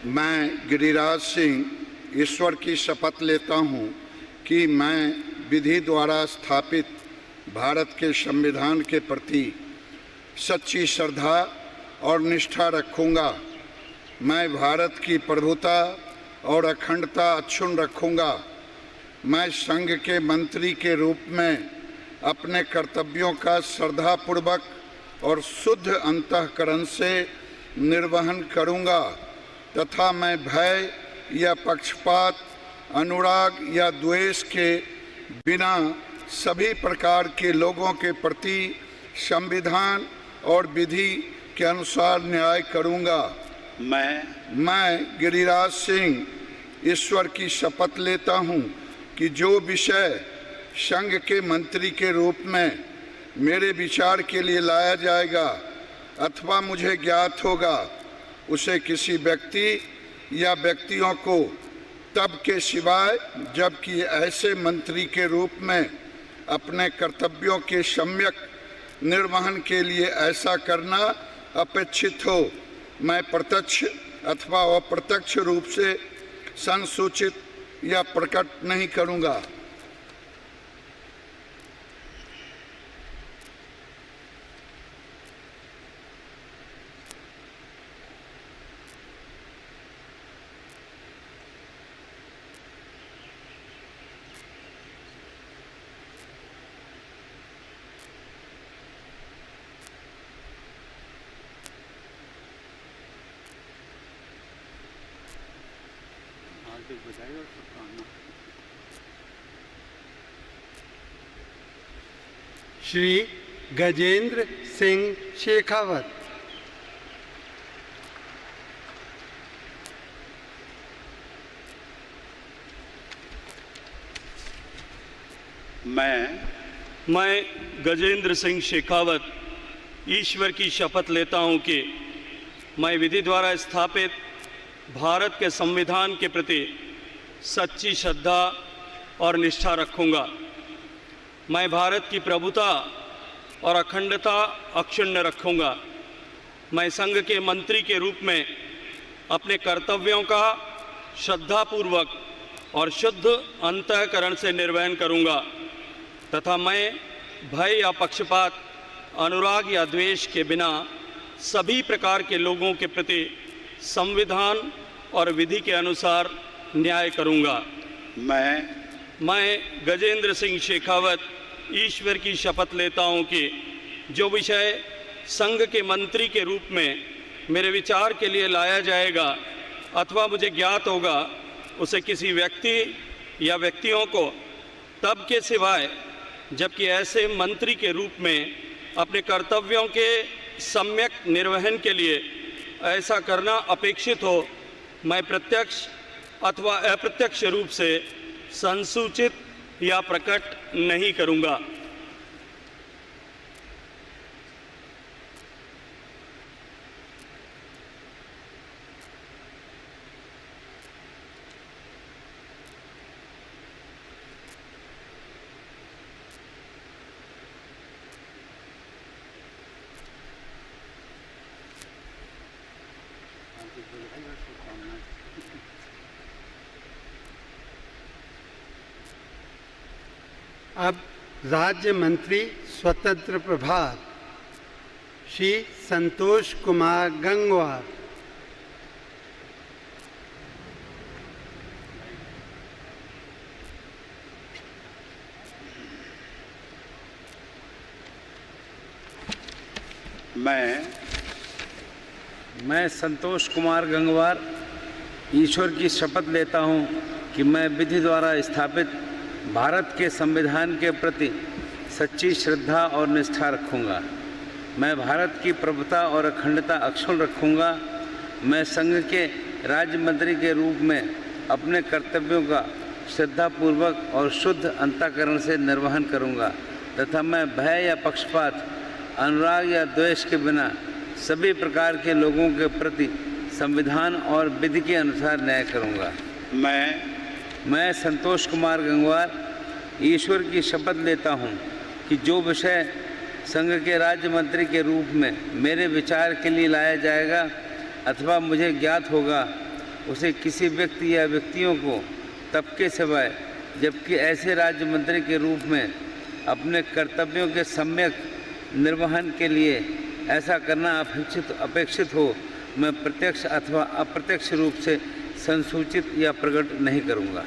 मैं गिरिराज सिंह ईश्वर की शपथ लेता हूँ कि मैं विधि द्वारा स्थापित भारत के संविधान के प्रति सच्ची श्रद्धा और निष्ठा रखूँगा। मैं भारत की प्रभुता और अखंडता अक्षुण्ण रखूँगा। मैं संघ के मंत्री के रूप में अपने कर्तव्यों का श्रद्धापूर्वक और शुद्ध अंतःकरण से निर्वहन करूँगा तथा मैं भय या पक्षपात, अनुराग या द्वेष के बिना सभी प्रकार के लोगों के प्रति संविधान और विधि के अनुसार न्याय करूँगा। मैं गिरिराज सिंह ईश्वर की शपथ लेता हूँ कि जो विषय संघ के मंत्री के रूप में मेरे विचार के लिए लाया जाएगा अथवा मुझे ज्ञात होगा, उसे किसी व्यक्ति या व्यक्तियों को तब के सिवाय जबकि ऐसे मंत्री के रूप में अपने कर्तव्यों के सम्यक निर्वहन के लिए ऐसा करना अपेक्षित हो, मैं प्रत्यक्ष अथवा अप्रत्यक्ष रूप से संसूचित या प्रकट नहीं करूँगा। श्री गजेंद्र सिंह शेखावत। मैं गजेंद्र सिंह शेखावत ईश्वर की शपथ लेता हूं कि मैं विधि द्वारा स्थापित भारत के संविधान के प्रति सच्ची श्रद्धा और निष्ठा रखूंगा। मैं भारत की प्रभुता और अखंडता अक्षुण्ण रखूँगा। मैं संघ के मंत्री के रूप में अपने कर्तव्यों का श्रद्धापूर्वक और शुद्ध अंतःकरण से निर्वहन करूँगा तथा मैं भय या पक्षपात, अनुराग या द्वेष के बिना सभी प्रकार के लोगों के प्रति संविधान और विधि के अनुसार न्याय करूँगा। मैं गजेंद्र सिंह शेखावत ईश्वर की शपथ लेता हूँ कि जो विषय संघ के मंत्री के रूप में मेरे विचार के लिए लाया जाएगा अथवा मुझे ज्ञात होगा, उसे किसी व्यक्ति या व्यक्तियों को तब के सिवाय जबकि ऐसे मंत्री के रूप में अपने कर्तव्यों के सम्यक निर्वहन के लिए ऐसा करना अपेक्षित हो, मैं प्रत्यक्ष अथवा अप्रत्यक्ष रूप से संसूचित या प्रकट नहीं करूँगा। अब राज्य मंत्री स्वतंत्र प्रभार श्री संतोष कुमार गंगवार। मैं संतोष कुमार गंगवार ईश्वर की शपथ लेता हूँ कि मैं विधि द्वारा स्थापित भारत के संविधान के प्रति सच्ची श्रद्धा और निष्ठा रखूँगा। मैं भारत की प्रभुता और अखंडता अक्षुण्ण रखूँगा। मैं संघ के राज्य मंत्री के रूप में अपने कर्तव्यों का श्रद्धापूर्वक और शुद्ध अंतःकरण से निर्वहन करूँगा तथा मैं भय या पक्षपात, अनुराग या द्वेष के बिना सभी प्रकार के लोगों के प्रति संविधान और विधि के अनुसार न्याय करूँगा। मैं संतोष कुमार गंगवार ईश्वर की शपथ लेता हूँ कि जो विषय संघ के राज्य मंत्री के रूप में मेरे विचार के लिए लाया जाएगा अथवा मुझे ज्ञात होगा, उसे किसी व्यक्ति या व्यक्तियों को तब के सिवाय जबकि ऐसे राज्य मंत्री के रूप में अपने कर्तव्यों के सम्यक निर्वहन के लिए ऐसा करना अपेक्षित हो, मैं प्रत्यक्ष अथवा अप्रत्यक्ष रूप से संसूचित या प्रकट नहीं करूँगा।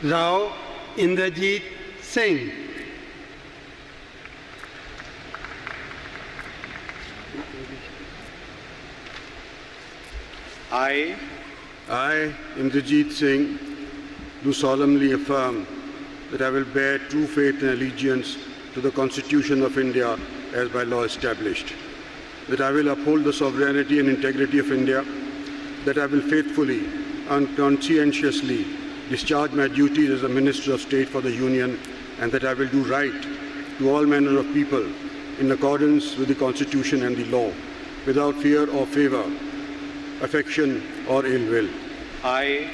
Rao Inderjit Singh. I, Indrajit Singh, do solemnly affirm that I will bear true faith and allegiance to the Constitution of India as by law established, that I will uphold the sovereignty and integrity of India, that I will faithfully and conscientiously discharge my duties as a Minister of State for the Union, and that I will do right to all manner of people in accordance with the Constitution and the law, without fear or favour, affection or ill will. I,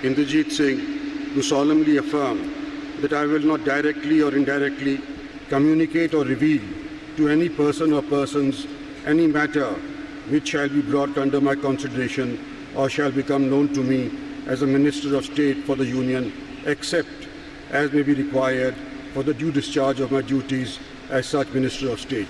Indrajit Singh, do solemnly affirm that I will not directly or indirectly communicate or reveal to any person or persons any matter which shall be brought under my consideration or shall become known to me as a Minister of State for the Union, except as may be required for the due discharge of my duties as such Minister of State.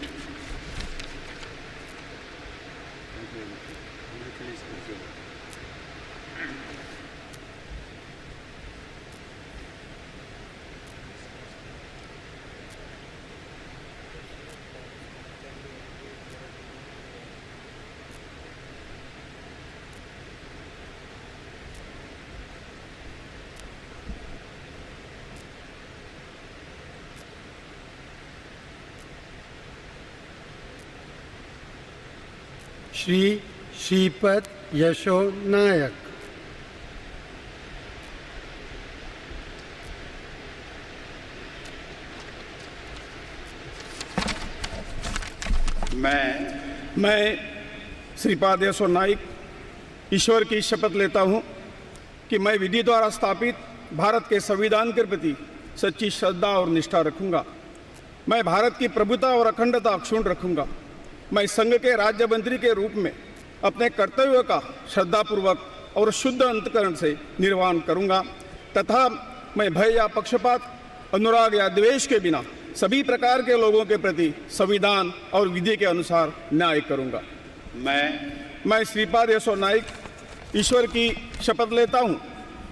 Shri Shripad Yesso नायक। मैं श्रीपाद यशो नाइक ईश्वर की शपथ लेता हूँ कि मैं विधि द्वारा स्थापित भारत के संविधान के प्रति सच्ची श्रद्धा और निष्ठा रखूँगा। मैं भारत की प्रभुता और अखंडता अक्षुण्ण रखूँगा। मैं संघ के राज्य मंत्री के रूप में अपने कर्तव्यों का श्रद्धापूर्वक और शुद्ध अंतकरण से निर्वहन करूँगा तथा मैं भय या पक्षपात, अनुराग या द्वेष के बिना सभी प्रकार के लोगों के प्रति संविधान और विधि के अनुसार न्याय करूँगा। मैं श्रीपाद यशो नाइक ईश्वर की शपथ लेता हूँ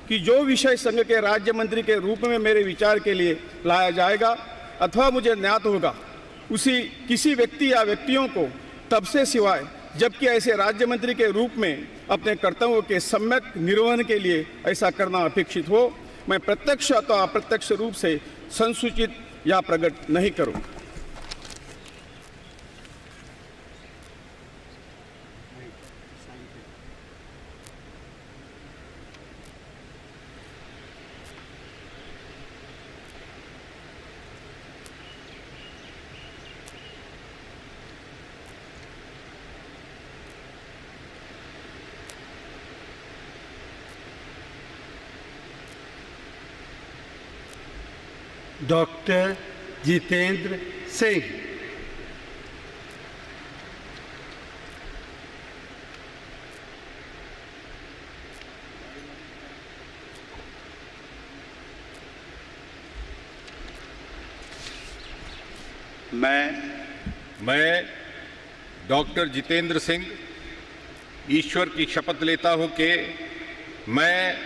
कि जो विषय संघ के राज्य मंत्री के रूप में मेरे विचार के लिए लाया जाएगा अथवा मुझे ज्ञात होगा, उसी किसी व्यक्ति या व्यक्तियों को तब से सिवाय जबकि ऐसे राज्य मंत्री के रूप में अपने कर्तव्यों के सम्यक निर्वहन के लिए ऐसा करना अपेक्षित हो, मैं प्रत्यक्ष अथवा अप्रत्यक्ष रूप से संसूचित या प्रकट नहीं करूँ। डॉक्टर जितेंद्र सिंह। मैं डॉक्टर जितेंद्र सिंह ईश्वर की शपथ लेता हूं कि मैं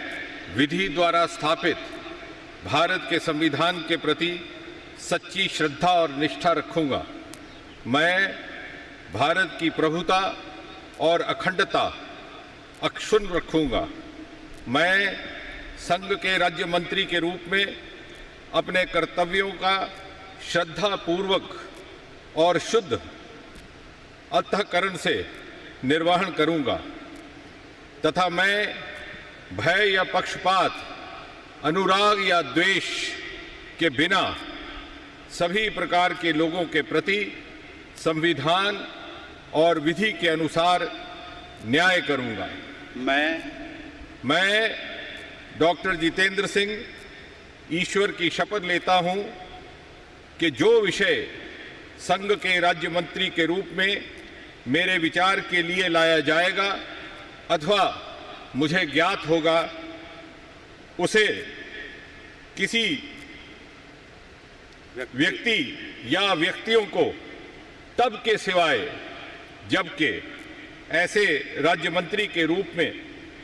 विधि द्वारा स्थापित भारत के संविधान के प्रति सच्ची श्रद्धा और निष्ठा रखूंगा। मैं भारत की प्रभुता और अखंडता अक्षुण्ण रखूंगा। मैं संघ के राज्य मंत्री के रूप में अपने कर्तव्यों का श्रद्धापूर्वक और शुद्ध अंतःकरण से निर्वहन करूंगा तथा मैं भय या पक्षपात, अनुराग या द्वेष के बिना सभी प्रकार के लोगों के प्रति संविधान और विधि के अनुसार न्याय करूंगा। मैं डॉक्टर जितेंद्र सिंह ईश्वर की शपथ लेता हूं कि जो विषय संघ के राज्य मंत्री के रूप में मेरे विचार के लिए लाया जाएगा अथवा मुझे ज्ञात होगा, उसे किसी व्यक्ति या व्यक्तियों को तब के सिवाय जबकि ऐसे राज्य मंत्री के रूप में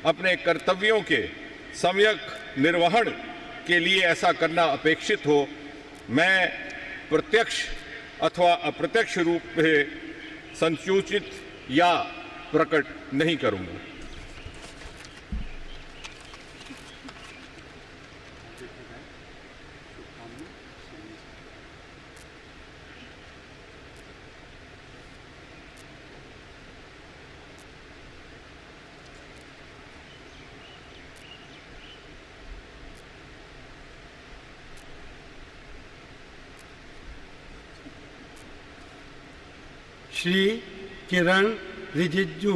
अपने कर्तव्यों के सम्यक निर्वहन के लिए ऐसा करना अपेक्षित हो, मैं प्रत्यक्ष अथवा अप्रत्यक्ष रूप में संसूचित या प्रकट नहीं करूंगा। श्री किरण रिजिजू।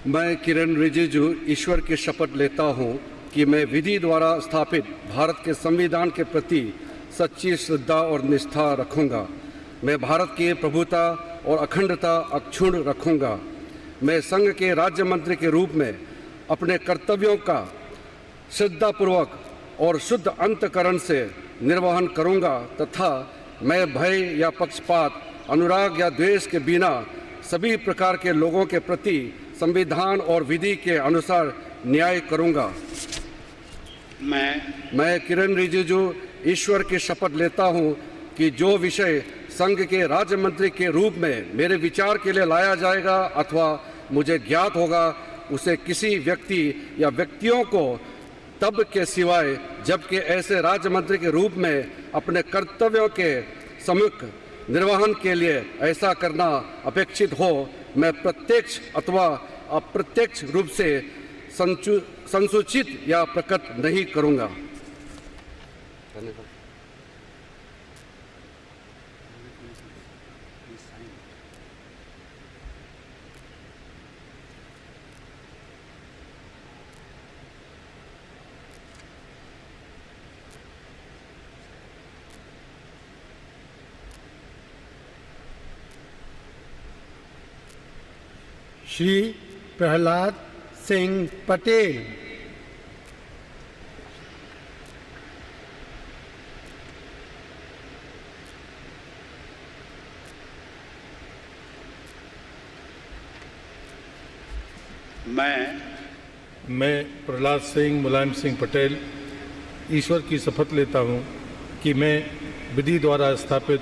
मैं किरण रिजिजू ईश्वर की शपथ लेता हूं कि मैं विधि द्वारा स्थापित भारत के संविधान के प्रति सच्ची श्रद्धा और निष्ठा रखूंगा। मैं भारत की प्रभुता और अखंडता अक्षुण्ण रखूंगा। मैं संघ के राज्य मंत्री के रूप में अपने कर्तव्यों का श्रद्धापूर्वक और शुद्ध अंतःकरण से निर्वहन करूंगा तथा मैं भय या पक्षपात, अनुराग या द्वेष के बिना सभी प्रकार के लोगों के प्रति संविधान और विधि के अनुसार न्याय करूंगा। मैं किरण रिजिजू ईश्वर की शपथ लेता हूं कि जो विषय संघ के राज्य मंत्री के रूप में मेरे विचार के लिए लाया जाएगा अथवा मुझे ज्ञात होगा, उसे किसी व्यक्ति या व्यक्तियों को तब के सिवाय जबकि ऐसे राज्य मंत्री के रूप में अपने कर्तव्यों के सम्यक निर्वहन के लिए ऐसा करना अपेक्षित हो, मैं प्रत्यक्ष अथवा अप्रत्यक्ष रूप से संसूचित या प्रकट नहीं करूंगा। श्री प्रहलाद सिंह पटेल। मैं प्रहलाद सिंह मुलायम सिंह पटेल ईश्वर की शपथ लेता हूँ कि मैं विधि द्वारा स्थापित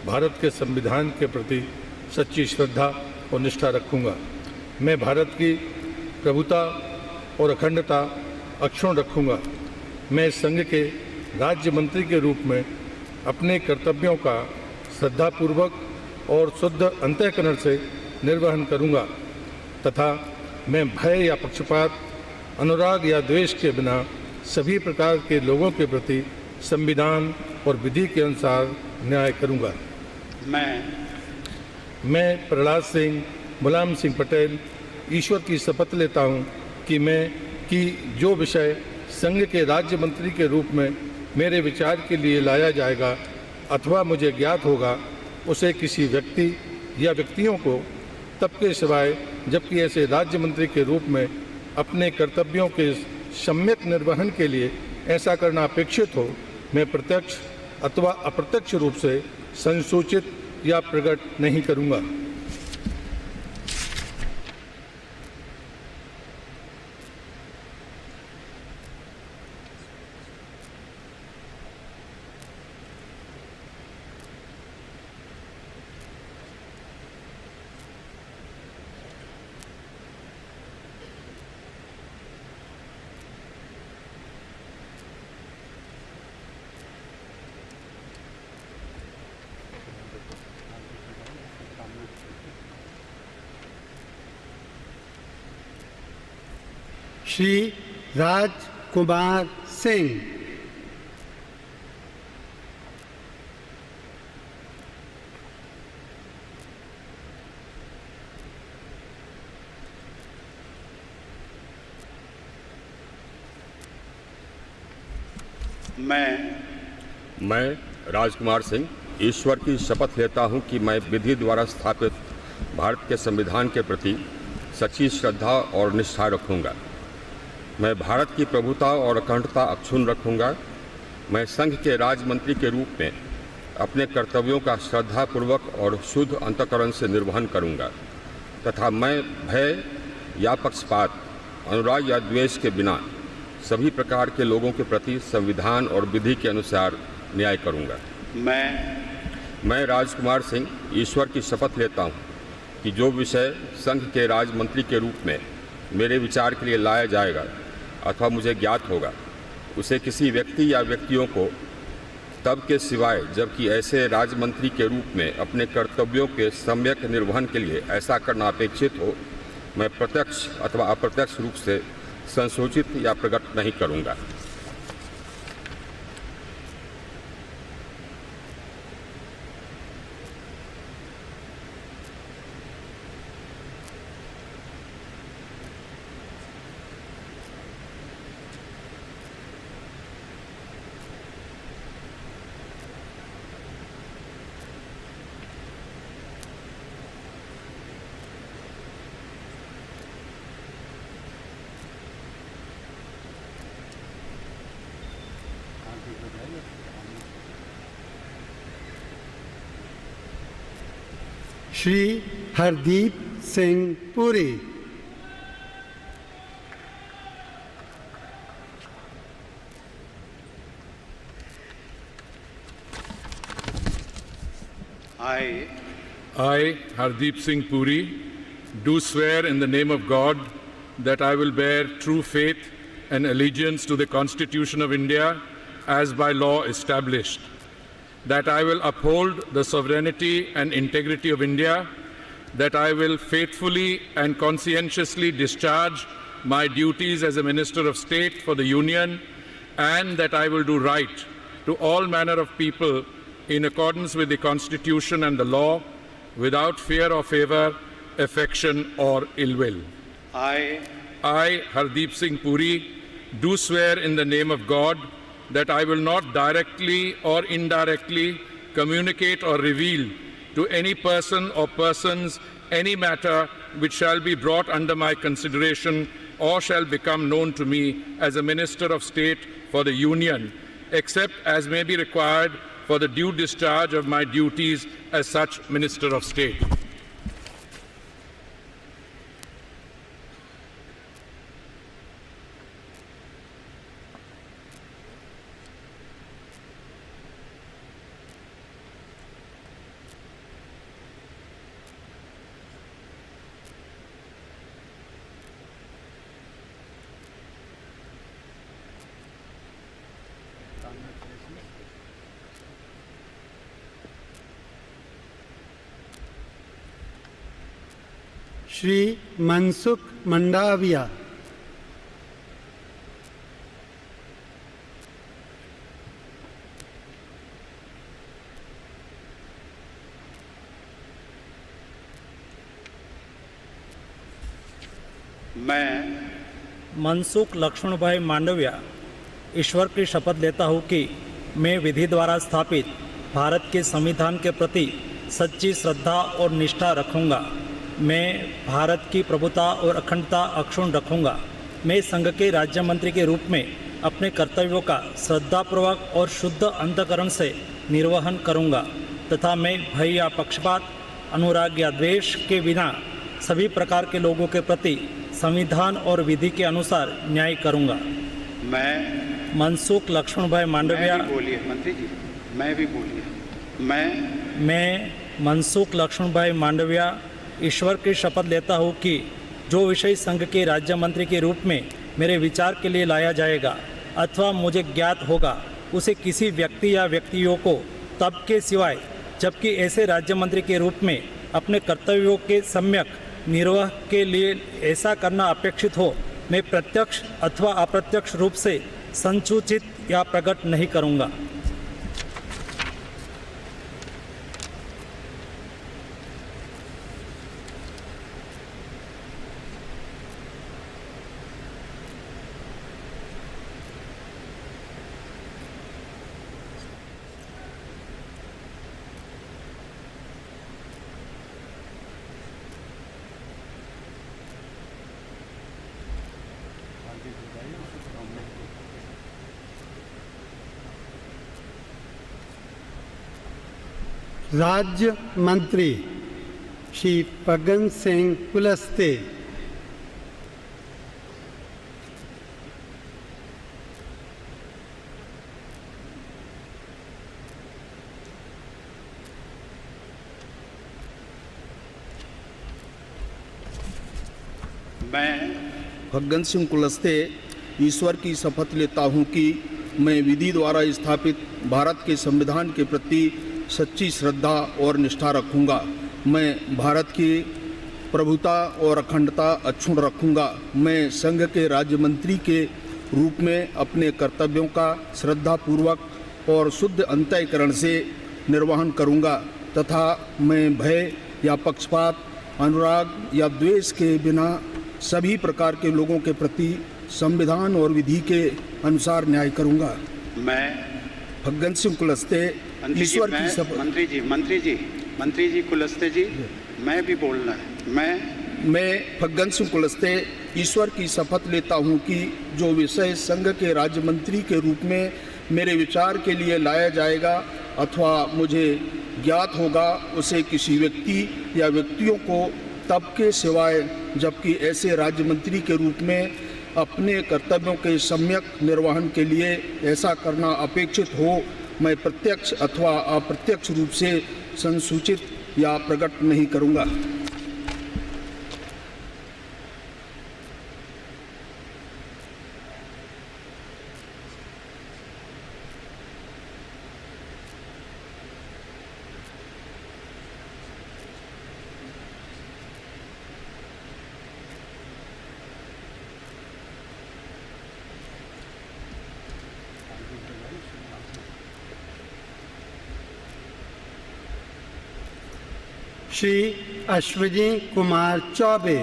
भारत के संविधान के प्रति सच्ची श्रद्धा और निष्ठा रखूँगा। मैं भारत की प्रभुता और अखंडता अक्षुण्ण रखूँगा। मैं संघ के राज्य मंत्री के रूप में अपने कर्तव्यों का श्रद्धापूर्वक और शुद्ध अंतःकरण से निर्वहन करूँगा तथा मैं भय या पक्षपात, अनुराग या द्वेष के बिना सभी प्रकार के लोगों के प्रति संविधान और विधि के अनुसार न्याय करूँगा। मैं प्रहलाद सिंह मुलायम सिंह पटेल ईश्वर की शपथ लेता हूँ कि जो विषय संघ के राज्य मंत्री के रूप में मेरे विचार के लिए लाया जाएगा अथवा मुझे ज्ञात होगा, उसे किसी व्यक्ति या व्यक्तियों को तब के सिवाय जबकि ऐसे राज्य मंत्री के रूप में अपने कर्तव्यों के सम्यक निर्वहन के लिए ऐसा करना अपेक्षित हो, मैं प्रत्यक्ष अथवा अप्रत्यक्ष रूप से संसूचित या प्रकट नहीं करूँगा। श्री राज कुमार सिंह। मैं राजकुमार सिंह ईश्वर की शपथ लेता हूं कि मैं विधि द्वारा स्थापित भारत के संविधान के प्रति सच्ची श्रद्धा और निष्ठा रखूंगा। मैं भारत की प्रभुता और अखंडता अक्षुण्ण रखूंगा। मैं संघ के राज्य मंत्री के रूप में अपने कर्तव्यों का श्रद्धापूर्वक और शुद्ध अंतःकरण से निर्वहन करूंगा तथा मैं भय या पक्षपात, अनुराग या द्वेष के बिना सभी प्रकार के लोगों के प्रति संविधान और विधि के अनुसार न्याय करूंगा। मैं राजकुमार सिंह ईश्वर की शपथ लेता हूं कि जो विषय संघ के राज्य मंत्री के रूप में मेरे विचार के लिए लाया जाएगा अथवा मुझे ज्ञात होगा, उसे किसी व्यक्ति या व्यक्तियों को तब के सिवाय जबकि ऐसे राज्य मंत्री के रूप में अपने कर्तव्यों के सम्यक निर्वहन के लिए ऐसा करना अपेक्षित हो, मैं प्रत्यक्ष अथवा अप्रत्यक्ष रूप से संसूचित या प्रकट नहीं करूँगा। Shri Hardeep Singh Puri. I, Hardeep Singh Puri, do swear in the name of God that I will bear true faith and allegiance to the Constitution of India as by law established, that I will uphold the sovereignty and integrity of India, that I will faithfully and conscientiously discharge my duties as a Minister of State for the Union, and that I will do right to all manner of people in accordance with the Constitution and the law, without fear or favor, affection or ill will. I, Hardeep Singh Puri, do swear in the name of God that I will not directly or indirectly communicate or reveal to any person or persons any matter which shall be brought under my consideration or shall become known to me as a Minister of State for the Union, except as may be required for the due discharge of my duties as such Minister of State. Shri Mansukh Mandaviya. मैं मनसुख लक्ष्मण भाई मांडविया ईश्वर की शपथ लेता हूँ कि मैं विधि द्वारा स्थापित भारत के संविधान के प्रति सच्ची श्रद्धा और निष्ठा रखूँगा। मैं भारत की प्रभुता और अखंडता अक्षुण्ण रखूँगा। मैं संघ के राज्य मंत्री के रूप में अपने कर्तव्यों का श्रद्धापूर्वक और शुद्ध अंतःकरण से निर्वहन करूँगा तथा मैं भय या पक्षपात, अनुराग या द्वेष के बिना सभी प्रकार के लोगों के प्रति संविधान और विधि के अनुसार न्याय करूँगा। मैं मनसुख लक्ष्मण भाई मांडविया। बोलिए मंत्री जी, मैं भी बोलिए। मैं मनसुख लक्ष्मण भाई मांडविया ईश्वर की शपथ लेता हूँ कि जो विषय संघ के राज्य मंत्री के रूप में मेरे विचार के लिए लाया जाएगा अथवा मुझे ज्ञात होगा, उसे किसी व्यक्ति या व्यक्तियों को तब के सिवाय जबकि ऐसे राज्य मंत्री के रूप में अपने कर्तव्यों के सम्यक निर्वाह के लिए ऐसा करना अपेक्षित हो, मैं प्रत्यक्ष अथवा अप्रत्यक्ष रूप से संसूचित या प्रकट नहीं करूँगा। राज्य मंत्री श्री फग्गन सिंह कुलस्ते। मैं फग्गन सिंह कुलस्ते ईश्वर की शपथ लेता हूँ कि मैं विधि द्वारा स्थापित भारत के संविधान के प्रति सच्ची श्रद्धा और निष्ठा रखूँगा। मैं भारत की प्रभुता और अखंडता अक्षुण्ण रखूँगा। मैं संघ के राज्य मंत्री के रूप में अपने कर्तव्यों का श्रद्धापूर्वक और शुद्ध अंतःकरण से निर्वहन करूँगा तथा मैं भय या पक्षपात, अनुराग या द्वेष के बिना सभी प्रकार के लोगों के प्रति संविधान और विधि के अनुसार न्याय करूँगा। मैं फग्गन सिंह कुलस्ते ईश्वर की शपथ। मंत्री जी कुलस्ते जी, मैं भी बोलना है। मैं फग्गन सिंह कुलस्ते ईश्वर की शपथ लेता हूँ कि जो विषय संघ के राज्य मंत्री के रूप में मेरे विचार के लिए लाया जाएगा अथवा मुझे ज्ञात होगा, उसे किसी व्यक्ति या व्यक्तियों को तब के सिवाय जबकि ऐसे राज्य मंत्री के रूप में अपने कर्तव्यों के सम्यक निर्वहन के लिए ऐसा करना अपेक्षित हो, मैं प्रत्यक्ष अथवा अप्रत्यक्ष रूप से संसूचित या प्रकट नहीं करूँगा। श्री अश्विनी कुमार चौबे।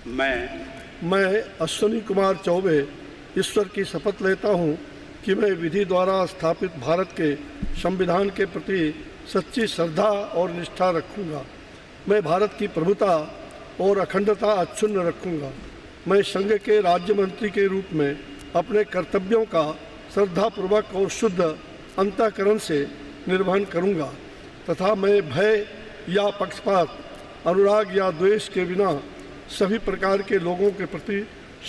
मैं अश्विनी कुमार चौबे ईश्वर की शपथ लेता हूँ कि मैं विधि द्वारा स्थापित भारत के संविधान के प्रति सच्ची श्रद्धा और निष्ठा रखूँगा। मैं भारत की प्रभुता और अखंडता अक्षुण्ण रखूँगा। मैं संघ के राज्य मंत्री के रूप में अपने कर्तव्यों का श्रद्धापूर्वक और शुद्ध अंतःकरण से निर्वहन करूँगा तथा मैं भय या पक्षपात, अनुराग या द्वेष के बिना सभी प्रकार के लोगों के प्रति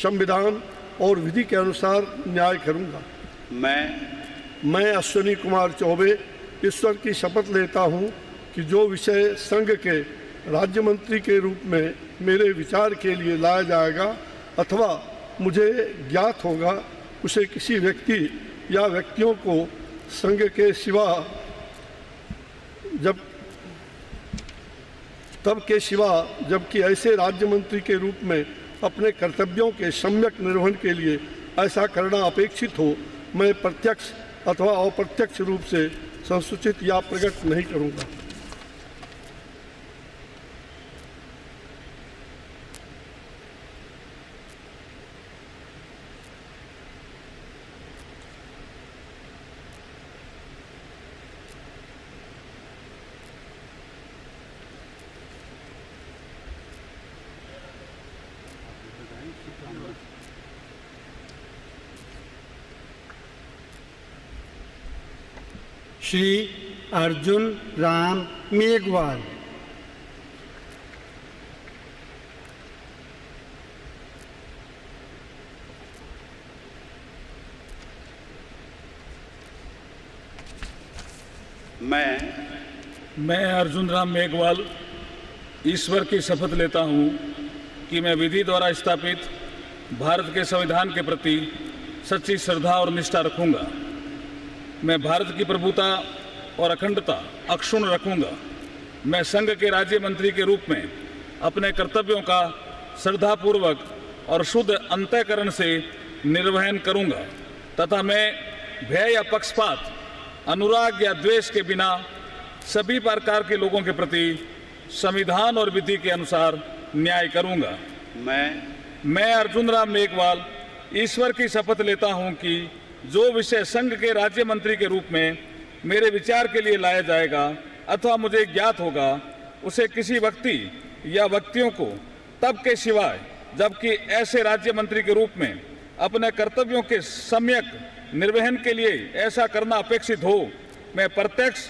संविधान और विधि के अनुसार न्याय करूँगा। मैं अश्विनी कुमार चौबे ईश्वर की शपथ लेता हूँ कि जो विषय संघ के राज्य मंत्री के रूप में मेरे विचार के लिए लाया जाएगा अथवा मुझे ज्ञात होगा, उसे किसी व्यक्ति या व्यक्तियों को संघ के सिवा जबकि ऐसे राज्य मंत्री के रूप में अपने कर्तव्यों के सम्यक निर्वहन के लिए ऐसा करना अपेक्षित हो, मैं प्रत्यक्ष अथवा अप्रत्यक्ष रूप से संसूचित या प्रकट नहीं करूँगा। श्री अर्जुन राम मेघवाल। मैं अर्जुन राम मेघवाल ईश्वर की शपथ लेता हूँ कि मैं विधि द्वारा स्थापित भारत के संविधान के प्रति सच्ची श्रद्धा और निष्ठा रखूँगा। मैं भारत की प्रभुता और अखंडता अक्षुण्ण रखूँगा। मैं संघ के राज्य मंत्री के रूप में अपने कर्तव्यों का श्रद्धापूर्वक और शुद्ध अंतःकरण से निर्वहन करूँगा तथा मैं भय या पक्षपात, अनुराग या द्वेष के बिना सभी प्रकार के लोगों के प्रति संविधान और विधि के अनुसार न्याय करूँगा। मैं अर्जुन राम मेघवाल ईश्वर की शपथ लेता हूँ कि जो विषय संघ के राज्य मंत्री के रूप में मेरे विचार के लिए लाया जाएगा अथवा मुझे ज्ञात होगा, उसे किसी व्यक्ति या व्यक्तियों को तब के सिवाय जबकि ऐसे राज्य मंत्री के रूप में अपने कर्तव्यों के सम्यक निर्वहन के लिए ऐसा करना अपेक्षित हो, मैं प्रत्यक्ष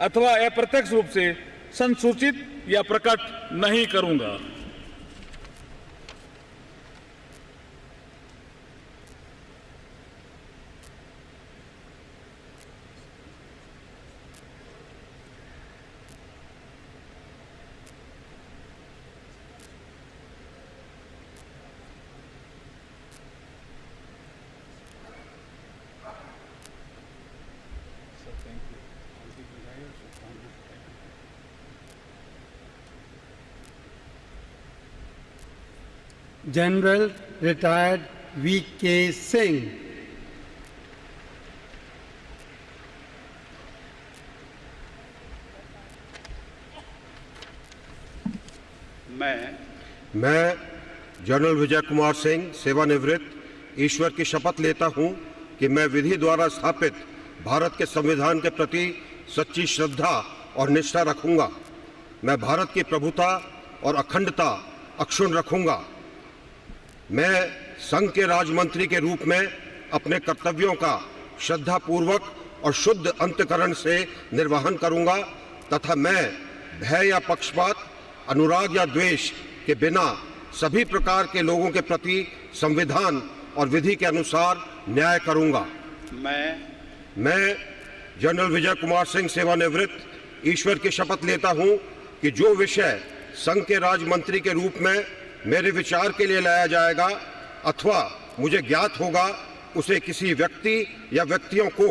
अथवा अप्रत्यक्ष रूप से संसूचित या प्रकट नहीं करूँगा। General retired VK. सिंह। मैं जनरल विजय कुमार सिंह सेवानिवृत्त ईश्वर की शपथ लेता हूं कि मैं विधि द्वारा स्थापित भारत के संविधान के प्रति सच्ची श्रद्धा और निष्ठा रखूंगा। मैं भारत की प्रभुता और अखंडता अक्षुण्ण रखूंगा। मैं संघ के राजमंत्री के रूप में अपने कर्तव्यों का श्रद्धापूर्वक और शुद्ध अंतःकरण से निर्वहन करूंगा तथा मैं भय या पक्षपात, अनुराग या द्वेष के बिना सभी प्रकार के लोगों के प्रति संविधान और विधि के अनुसार न्याय करूंगा। मैं जनरल विजय कुमार सिंह सेवानिवृत्त ईश्वर की शपथ लेता हूं कि जो विषय संघ के राज्य मंत्री के रूप में मेरे विचार के लिए लाया जाएगा अथवा मुझे ज्ञात होगा, उसे किसी व्यक्ति या व्यक्तियों को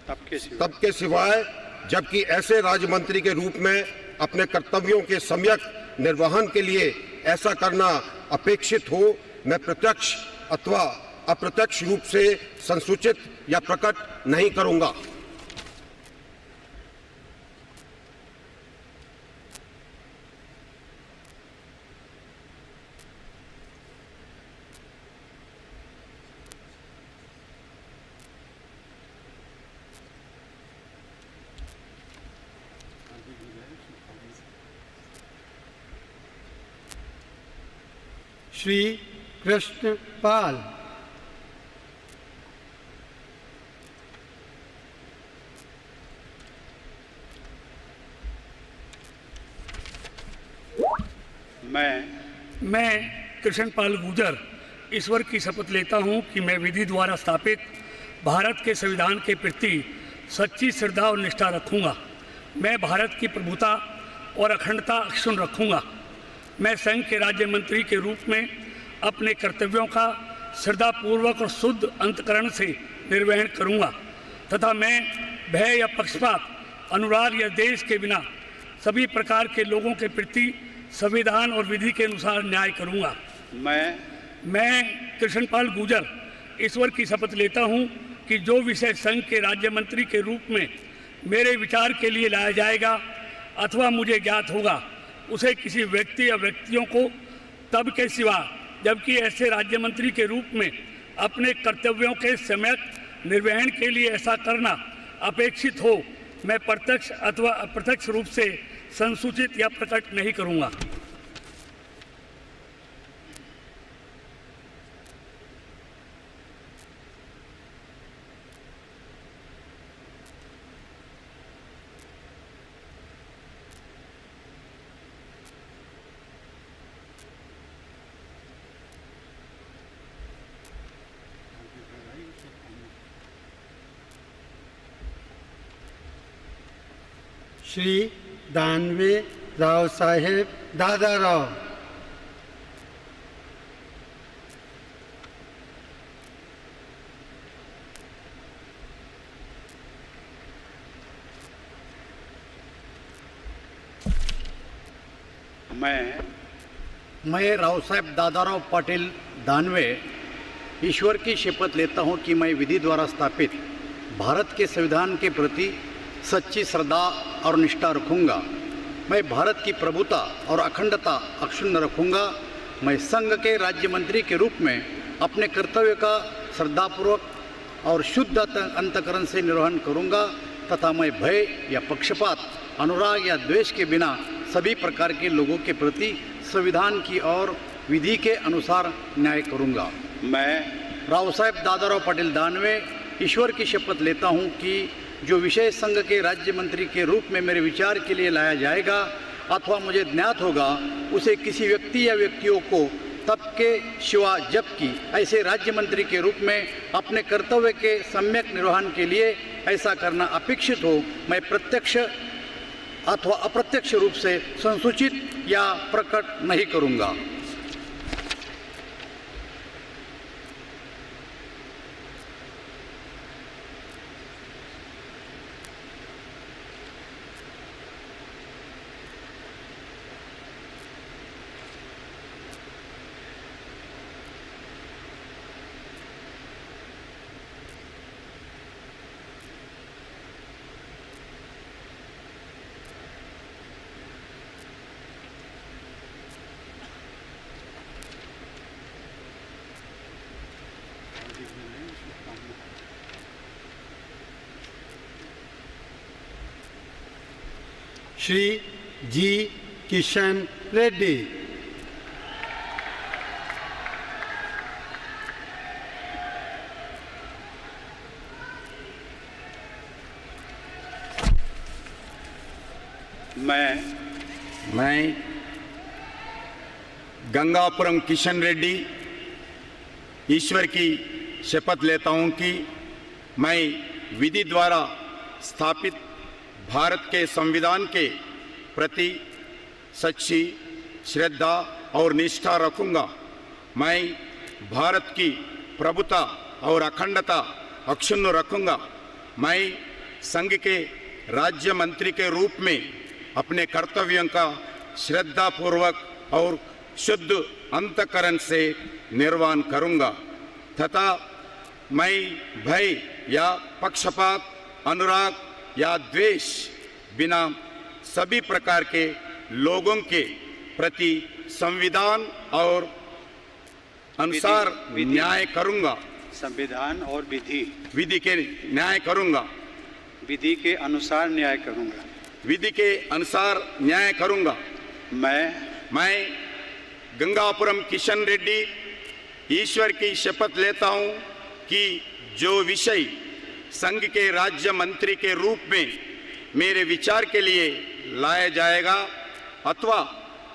तब के सिवाय जबकि ऐसे राज्य मंत्री के रूप में अपने कर्तव्यों के सम्यक निर्वहन के लिए ऐसा करना अपेक्षित हो, मैं प्रत्यक्ष अथवा अप्रत्यक्ष रूप से संसूचित या प्रकट नहीं करूंगा। श्री कृष्ण पाल। मैं कृष्णपाल गुर्जर ईश्वर की शपथ लेता हूं कि मैं विधि द्वारा स्थापित भारत के संविधान के प्रति सच्ची श्रद्धा और निष्ठा रखूंगा। मैं भारत की प्रभुता और अखंडता अक्षुण्ण रखूंगा। मैं संघ के राज्य मंत्री के रूप में अपने कर्तव्यों का श्रद्धापूर्वक और शुद्ध अंतकरण से निर्वहन करूंगा तथा मैं भय या पक्षपात, अनुराग या देश के बिना सभी प्रकार के लोगों के प्रति संविधान और विधि के अनुसार न्याय करूंगा। मैं कृष्णपाल गुर्जर ईश्वर की शपथ लेता हूं कि जो विषय संघ के राज्य मंत्री के रूप में मेरे विचार के लिए लाया जाएगा अथवा मुझे ज्ञात होगा, उसे किसी व्यक्ति या व्यक्तियों को तब के सिवा जबकि ऐसे राज्य मंत्री के रूप में अपने कर्तव्यों के सम्यक निर्वहन के लिए ऐसा करना अपेक्षित हो, मैं प्रत्यक्ष अथवा अप्रत्यक्ष रूप से संसूचित या प्रकट नहीं करूंगा। श्री दानवे राव साहेब दादाराव। मैं राव साहेब दादाराव पाटिल दानवे ईश्वर की शपथ लेता हूं कि मैं विधि द्वारा स्थापित भारत के संविधान के प्रति सच्ची श्रद्धा और निष्ठा रखूंगा। मैं भारत की प्रभुता और अखंडता अक्षुण्ण रखूंगा। मैं संघ के राज्य मंत्री के रूप में अपने कर्तव्य का श्रद्धापूर्वक और शुद्ध अंतकरण से निर्वहन करूंगा तथा मैं भय या पक्षपात, अनुराग या द्वेष के बिना सभी प्रकार के लोगों के प्रति संविधान की और विधि के अनुसार न्याय करूंगा। मैं राव साहेब दादाराव पाटिल दानवे ईश्वर की शपथ लेता हूं कि जो विषय संघ के राज्य मंत्री के रूप में मेरे विचार के लिए लाया जाएगा अथवा मुझे ज्ञात होगा, उसे किसी व्यक्ति या व्यक्तियों को तब के सिवा जबकि ऐसे राज्य मंत्री के रूप में अपने कर्तव्य के सम्यक निर्वहन के लिए ऐसा करना अपेक्षित हो, मैं प्रत्यक्ष अथवा अप्रत्यक्ष रूप से संसूचित या प्रकट नहीं करूंगा। श्री जी किशन रेड्डी। मैं गंगापुरम किशन रेड्डी ईश्वर की शपथ लेता हूं कि मैं विधि द्वारा स्थापित भारत के संविधान के प्रति सच्ची श्रद्धा और निष्ठा रखूंगा। मैं भारत की प्रभुता और अखंडता अक्षुण्ण रखूंगा। मैं संघ के राज्य मंत्री के रूप में अपने कर्तव्यों का श्रद्धापूर्वक और शुद्ध अंतःकरण से निर्वहन करूंगा तथा मैं भय या पक्षपात, अनुराग या द्वेष बिना सभी प्रकार के लोगों के प्रति संविधान और अनुसार न्याय करूंगा। संविधान और विधि के न्याय करूंगा। विधि के अनुसार न्याय करूंगा। विधि के अनुसार न्याय करूंगा। मैं गंगापुरम किशन रेड्डी ईश्वर की शपथ लेता हूं कि जो विषय संघ के राज्य मंत्री के रूप में मेरे विचार के लिए लाया जाएगा अथवा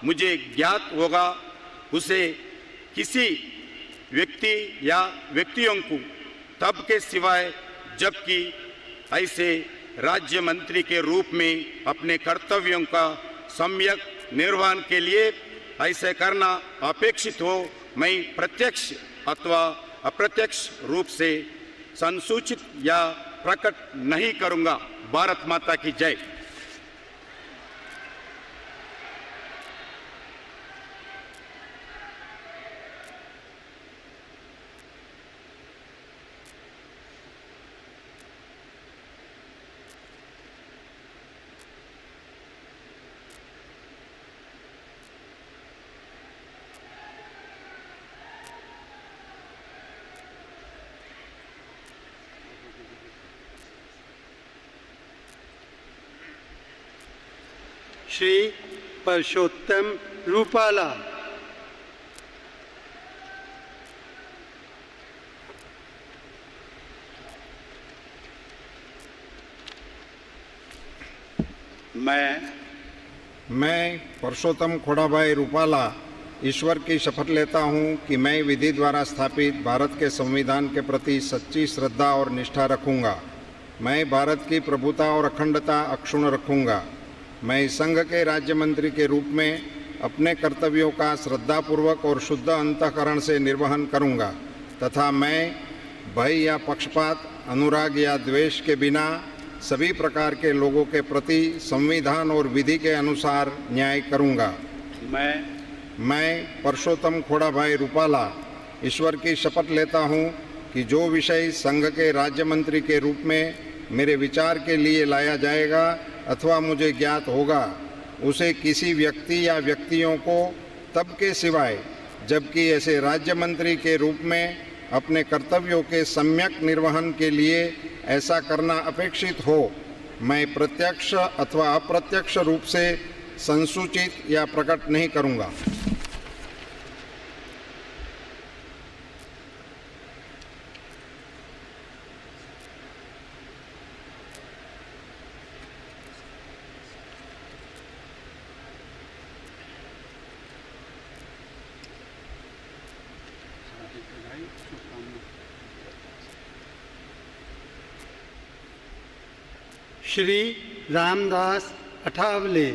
मुझे ज्ञात होगा उसे किसी व्यक्ति या व्यक्तियों को तब के सिवाय जबकि ऐसे राज्य मंत्री के रूप में अपने कर्तव्यों का सम्यक निर्वहन के लिए ऐसे करना अपेक्षित हो, मैं प्रत्यक्ष अथवा अप्रत्यक्ष रूप से संसूचित या प्रकट नहीं करूंगा। भारत माता की जय। श्री परषोत्तम रूपाला। मैं परषोत्तम खोड़ाभाई रूपाला ईश्वर की शपथ लेता हूं कि मैं विधि द्वारा स्थापित भारत के संविधान के प्रति सच्ची श्रद्धा और निष्ठा रखूंगा। मैं भारत की प्रभुता और अखंडता अक्षुण्ण रखूंगा। मैं संघ के राज्य मंत्री के रूप में अपने कर्तव्यों का श्रद्धापूर्वक और शुद्ध अंतःकरण से निर्वहन करूंगा तथा मैं भय या पक्षपात, अनुराग या द्वेष के बिना सभी प्रकार के लोगों के प्रति संविधान और विधि के अनुसार न्याय करूंगा। मैं परषोत्तम खोड़ाभाई रूपाला ईश्वर की शपथ लेता हूं कि जो विषय संघ के राज्य मंत्री के रूप में मेरे विचार के लिए लाया जाएगा अथवा मुझे ज्ञात होगा उसे किसी व्यक्ति या व्यक्तियों को तब के सिवाय जबकि ऐसे राज्य मंत्री के रूप में अपने कर्तव्यों के सम्यक निर्वहन के लिए ऐसा करना अपेक्षित हो, मैं प्रत्यक्ष अथवा अप्रत्यक्ष रूप से संसूचित या प्रकट नहीं करूंगा। श्री रामदास अठावले।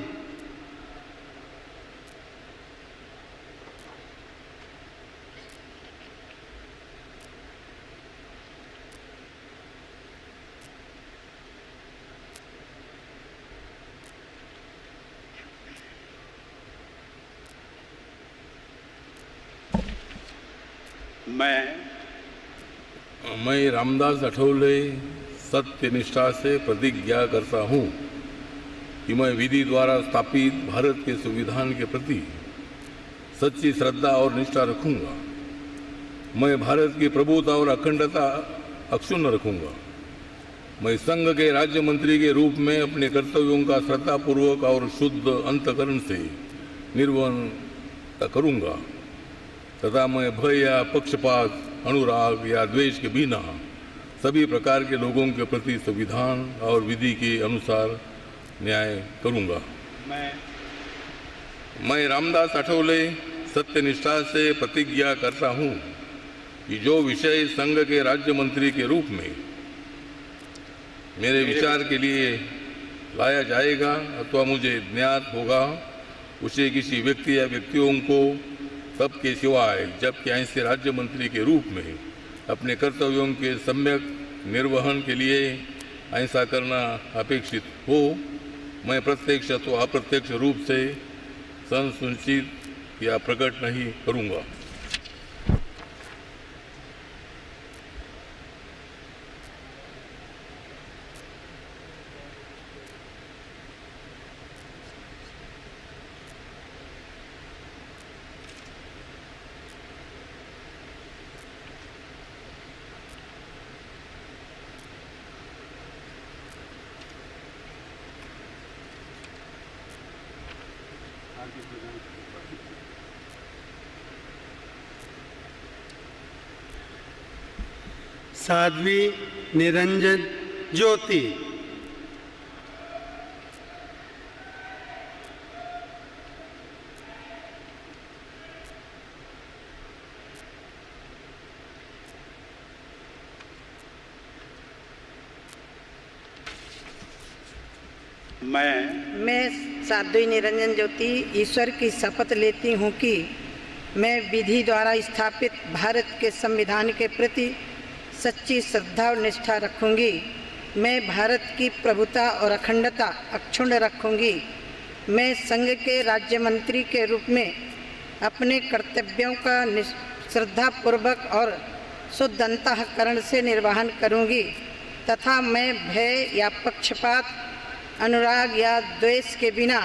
मैं रामदास अठौले सत्य निष्ठा से प्रतिज्ञा करता हूँ कि मैं विधि द्वारा स्थापित भारत के संविधान के प्रति सच्ची श्रद्धा और निष्ठा रखूंगा। मैं भारत की प्रभुता और अखंडता अक्षुण्ण रखूंगा। मैं संघ के राज्य मंत्री के रूप में अपने कर्तव्यों का श्रद्धापूर्वक और शुद्ध अंतःकरण से निर्वहन करूंगा तथा मैं भय या पक्षपात, अनुराग या द्वेष के बिना सभी प्रकार के लोगों के प्रति संविधान और विधि के अनुसार न्याय करूंगा। मैं रामदास अठवले सत्यनिष्ठा से प्रतिज्ञा करता हूँ कि जो विषय संघ के राज्य मंत्री के रूप में मेरे विचार के लिए लाया जाएगा अथवा मुझे ज्ञात होगा उसे किसी व्यक्ति या व्यक्तियों को तब के सिवाय जबकि ऐसे राज्य मंत्री के रूप में अपने कर्तव्यों के सम्यक निर्वहन के लिए ऐसा करना अपेक्षित हो मैं प्रत्यक्ष अथवा अप्रत्यक्ष रूप से संसूचित या प्रकट नहीं करूँगा। साध्वी निरंजन ज्योति। मैं साध्वी निरंजन ज्योति ईश्वर की शपथ लेती हूँ कि मैं विधि द्वारा स्थापित भारत के संविधान के प्रति सच्ची श्रद्धा और निष्ठा रखूँगी। मैं भारत की प्रभुता और अखंडता अक्षुण्ण रखूँगी। मैं संघ के राज्य मंत्री के रूप में अपने कर्तव्यों का श्रद्धापूर्वक और शुद्ध अंतःकरण से निर्वहन करूँगी तथा मैं भय या पक्षपात, अनुराग या द्वेष के बिना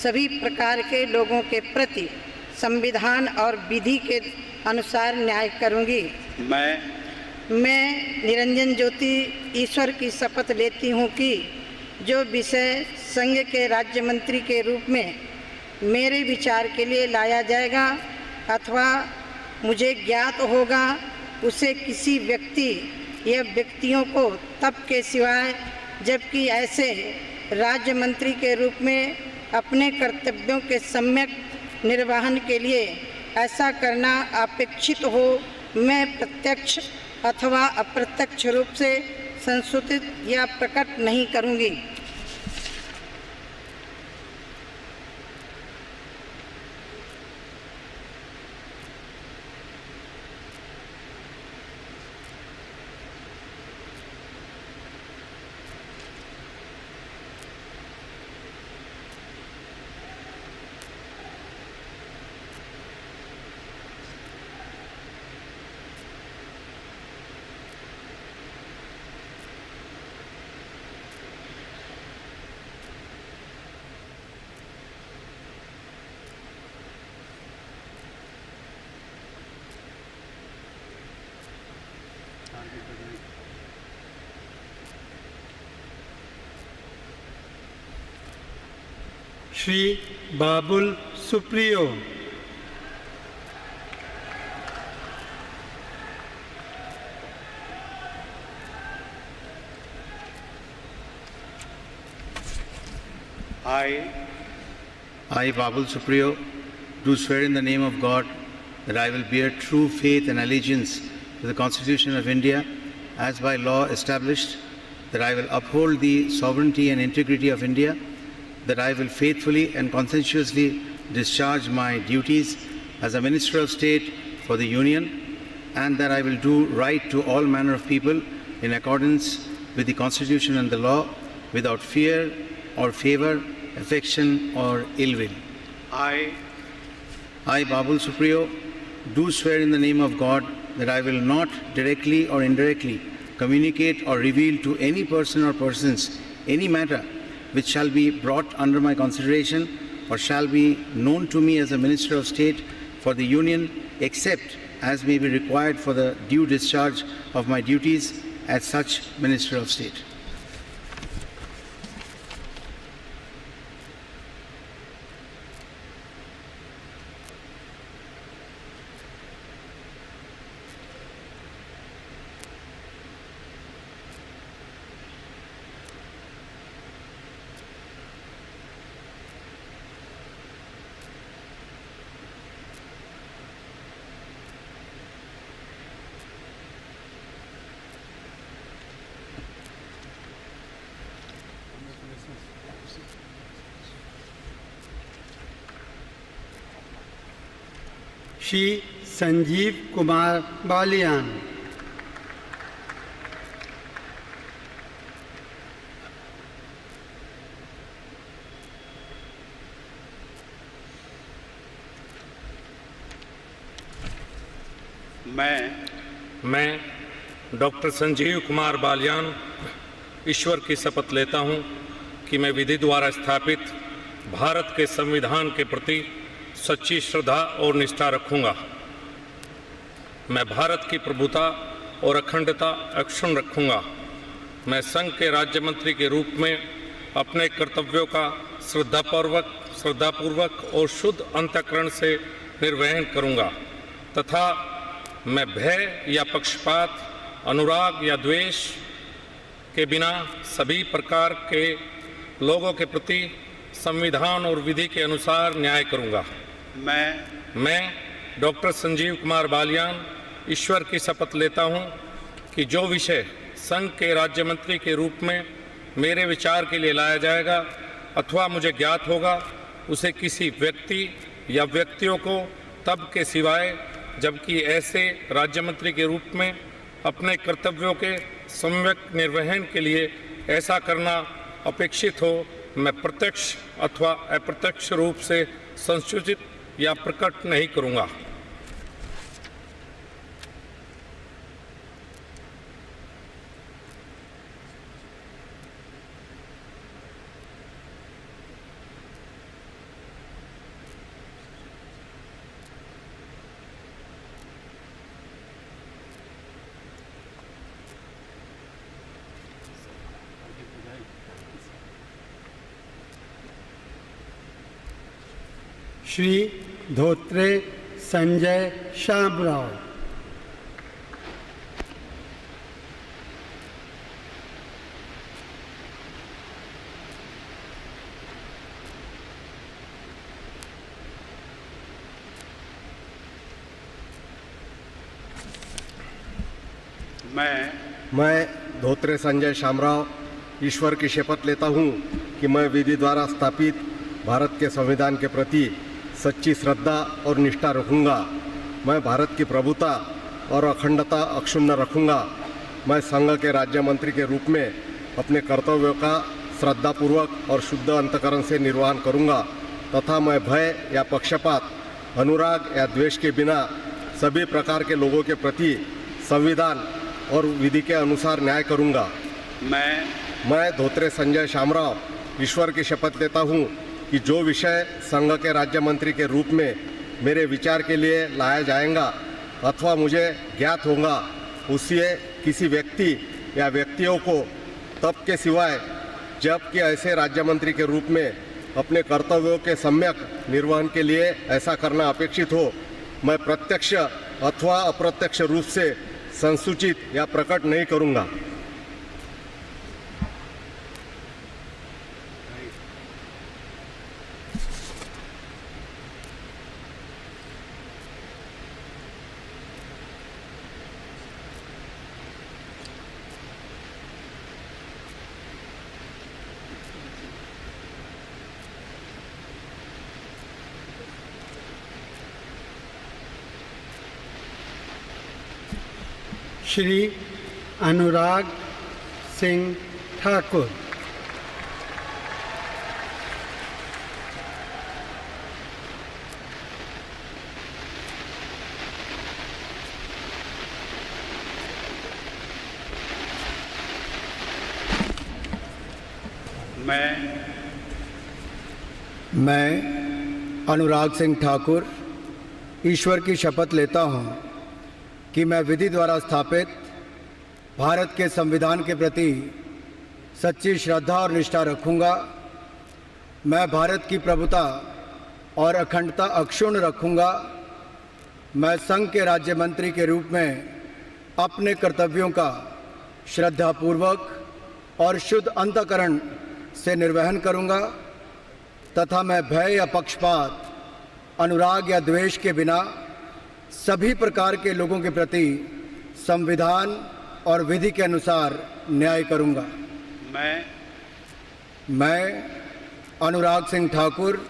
सभी प्रकार के लोगों के प्रति संविधान और विधि के अनुसार न्याय करूँगी। मैं निरंजन ज्योति ईश्वर की शपथ लेती हूँ कि जो विषय संघ के राज्य मंत्री के रूप में मेरे विचार के लिए लाया जाएगा अथवा मुझे ज्ञात होगा उसे किसी व्यक्ति या व्यक्तियों को तब के सिवाय जबकि ऐसे राज्य मंत्री के रूप में अपने कर्तव्यों के सम्यक निर्वहन के लिए ऐसा करना अपेक्षित हो मैं प्रत्यक्ष अथवा अप्रत्यक्ष रूप से संसूचित या प्रकट नहीं करूँगी। Shri Babul Supriyo. I, Babul Supriyo, do swear in the name of God that I will bear true faith and allegiance to the Constitution of India as by law established, that I will uphold the sovereignty and integrity of India, that I will faithfully and conscientiously discharge my duties as a Minister of State for the Union, and that I will do right to all manner of people in accordance with the Constitution and the law, without fear or favor, affection or ill will. I, Babul Supriyo, do swear in the name of God that I will not directly or indirectly communicate or reveal to any person or persons any matter which shall be brought under my consideration or shall be known to me as a Minister of State for the Union, except as may be required for the due discharge of my duties as such Minister of State. Shri Sanjeev Kumar Balyan. मैं doctor Sanjeev Kumar Balyan ईश्वर की शपथ लेता हूं कि मैं विधि द्वारा स्थापित भारत के संविधान के प्रति सच्ची श्रद्धा और निष्ठा रखूंगा। मैं भारत की प्रभुता और अखंडता अक्षुण्ण रखूंगा। मैं संघ के राज्य मंत्री के रूप में अपने कर्तव्यों का श्रद्धापूर्वक और शुद्ध अंतःकरण से निर्वहन करूंगा तथा मैं भय या पक्षपात, अनुराग या द्वेष के बिना सभी प्रकार के लोगों के प्रति संविधान और विधि के अनुसार न्याय करूंगा। मैं डॉक्टर संजीव कुमार बालियान ईश्वर की शपथ लेता हूं कि जो विषय संघ के राज्य मंत्री के रूप में मेरे विचार के लिए लाया जाएगा अथवा मुझे ज्ञात होगा, उसे किसी व्यक्ति या व्यक्तियों को तब के सिवाय जबकि ऐसे राज्य मंत्री के रूप में अपने कर्तव्यों के सम्यक निर्वहन के लिए ऐसा करना अपेक्षित हो, मैं प्रत्यक्ष अथवा अप्रत्यक्ष रूप से संसूचित या प्रकट नहीं करूंगा। श्री धोत्रे संजय शामराव। मैं धोत्रे संजय शामराव ईश्वर की शपथ लेता हूँ कि मैं विधि द्वारा स्थापित भारत के संविधान के प्रति सच्ची श्रद्धा और निष्ठा रखूंगा। मैं भारत की प्रभुता और अखंडता अक्षुण्ण रखूंगा। मैं संघ के राज्य मंत्री के रूप में अपने कर्तव्यों का श्रद्धापूर्वक और शुद्ध अंतःकरण से निर्वहन करूंगा तथा मैं भय या पक्षपात, अनुराग या द्वेष के बिना सभी प्रकार के लोगों के प्रति संविधान और विधि के अनुसार न्याय करूंगा। मैं धोत्रे संजय शामराव ईश्वर की शपथ लेता हूँ कि जो विषय संघ के राज्य मंत्री के रूप में मेरे विचार के लिए लाया जाएगा अथवा मुझे ज्ञात होगा, उसे किसी व्यक्ति या व्यक्तियों को तब के सिवाय जबकि ऐसे राज्य मंत्री के रूप में अपने कर्तव्यों के सम्यक निर्वहन के लिए ऐसा करना अपेक्षित हो, मैं प्रत्यक्ष अथवा अप्रत्यक्ष रूप से संसूचित या प्रकट नहीं करूँगा। श्री अनुराग सिंह ठाकुर। मैं अनुराग सिंह ठाकुर ईश्वर की शपथ लेता हूँ कि मैं विधि द्वारा स्थापित भारत के संविधान के प्रति सच्ची श्रद्धा और निष्ठा रखूँगा। मैं भारत की प्रभुता और अखंडता अक्षुण्ण रखूँगा। मैं संघ के राज्य मंत्री के रूप में अपने कर्तव्यों का श्रद्धापूर्वक और शुद्ध अंतःकरण से निर्वहन करूँगा तथा मैं भय या पक्षपात, अनुराग या द्वेष के बिना सभी प्रकार के लोगों के प्रति संविधान और विधि के अनुसार न्याय करूंगा। मैं अनुराग सिंह ठाकुर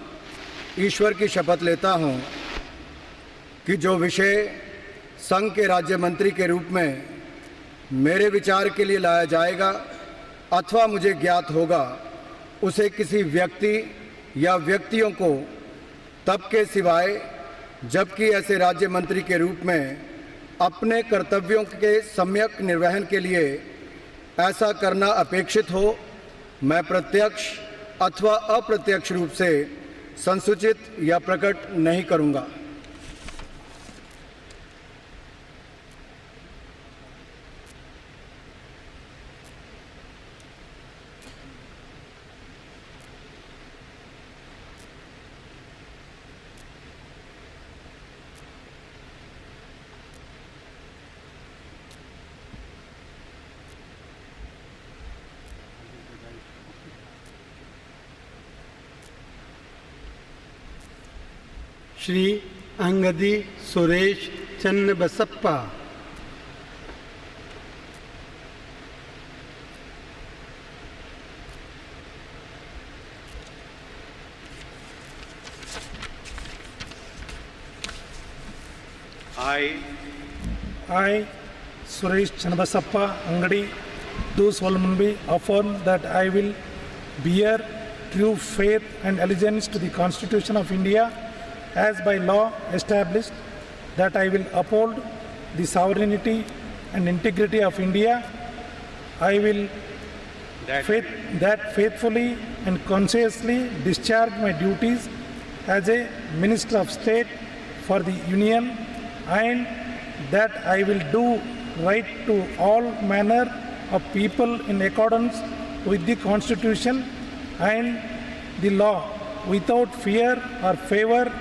ईश्वर की शपथ लेता हूं कि जो विषय संघ के राज्य मंत्री के रूप में मेरे विचार के लिए लाया जाएगा अथवा मुझे ज्ञात होगा, उसे किसी व्यक्ति या व्यक्तियों को तब के सिवाय जबकि ऐसे राज्य मंत्री के रूप में अपने कर्तव्यों के सम्यक निर्वहन के लिए ऐसा करना अपेक्षित हो, मैं प्रत्यक्ष अथवा अप्रत्यक्ष रूप से संसूचित या प्रकट नहीं करूँगा। Shri Angadi Suresh Channabasappa. I, Suresh Channabasappa Angadi, do solemnly affirm that I will bear true faith and allegiance to the Constitution of India as by law established, that I will uphold the sovereignty and integrity of India. I will faithfully and conscientiously discharge my duties as a Minister of State for the Union, and that I will do right to all manner of people in accordance with the Constitution and the law, without fear or favor,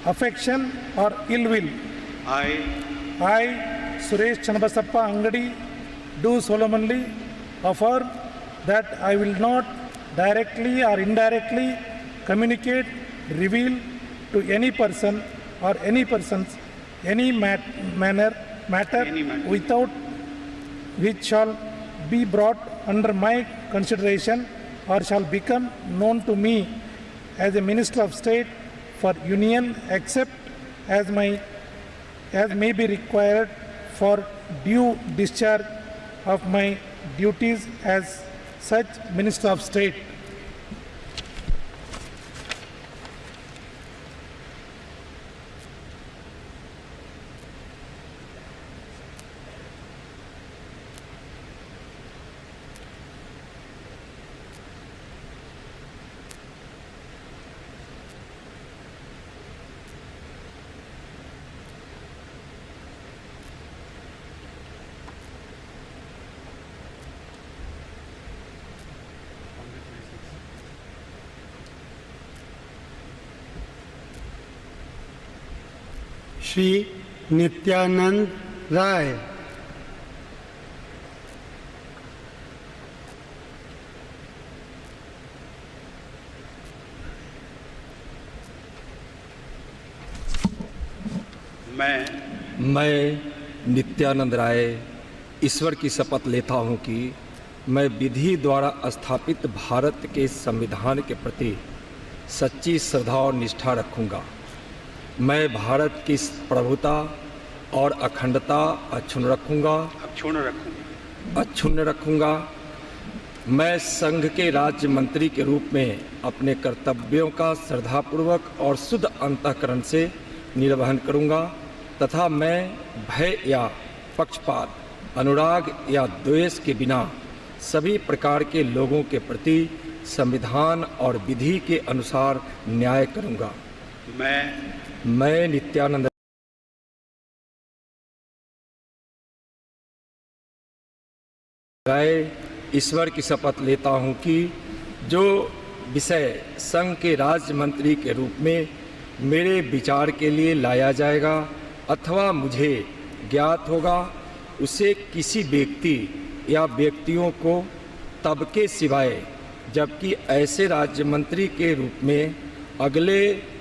affection or ill will. I, Suresh Channabasappa Angadi, do solemnly affirm that I will not directly or indirectly communicate, reveal to any person or any persons any matter without which shall be brought under my consideration or shall become known to me as a Minister of State for Union, except as may be required for due discharge of my duties as such Minister of State. Shri Nityanand Rai. मैं नित्यानंद राय ईश्वर की शपथ लेता हूं कि मैं विधि द्वारा स्थापित भारत के संविधान के प्रति सच्ची श्रद्धा और निष्ठा रखूंगा। मैं भारत की प्रभुता और अखंडता अक्षुण्ण रखूंगा। मैं संघ के राज्य मंत्री के रूप में अपने कर्तव्यों का श्रद्धापूर्वक और शुद्ध अंतःकरण से निर्वहन करूंगा तथा मैं भय या पक्षपात, अनुराग या द्वेष के बिना सभी प्रकार के लोगों के प्रति संविधान और विधि के अनुसार न्याय करूंगा। मैं नित्यानंद राय ईश्वर की शपथ लेता हूं कि जो विषय संघ के राज्य मंत्री के रूप में मेरे विचार के लिए लाया जाएगा अथवा मुझे ज्ञात होगा, उसे किसी व्यक्ति या व्यक्तियों को तब के सिवाय जबकि ऐसे राज्य मंत्री के रूप में अगले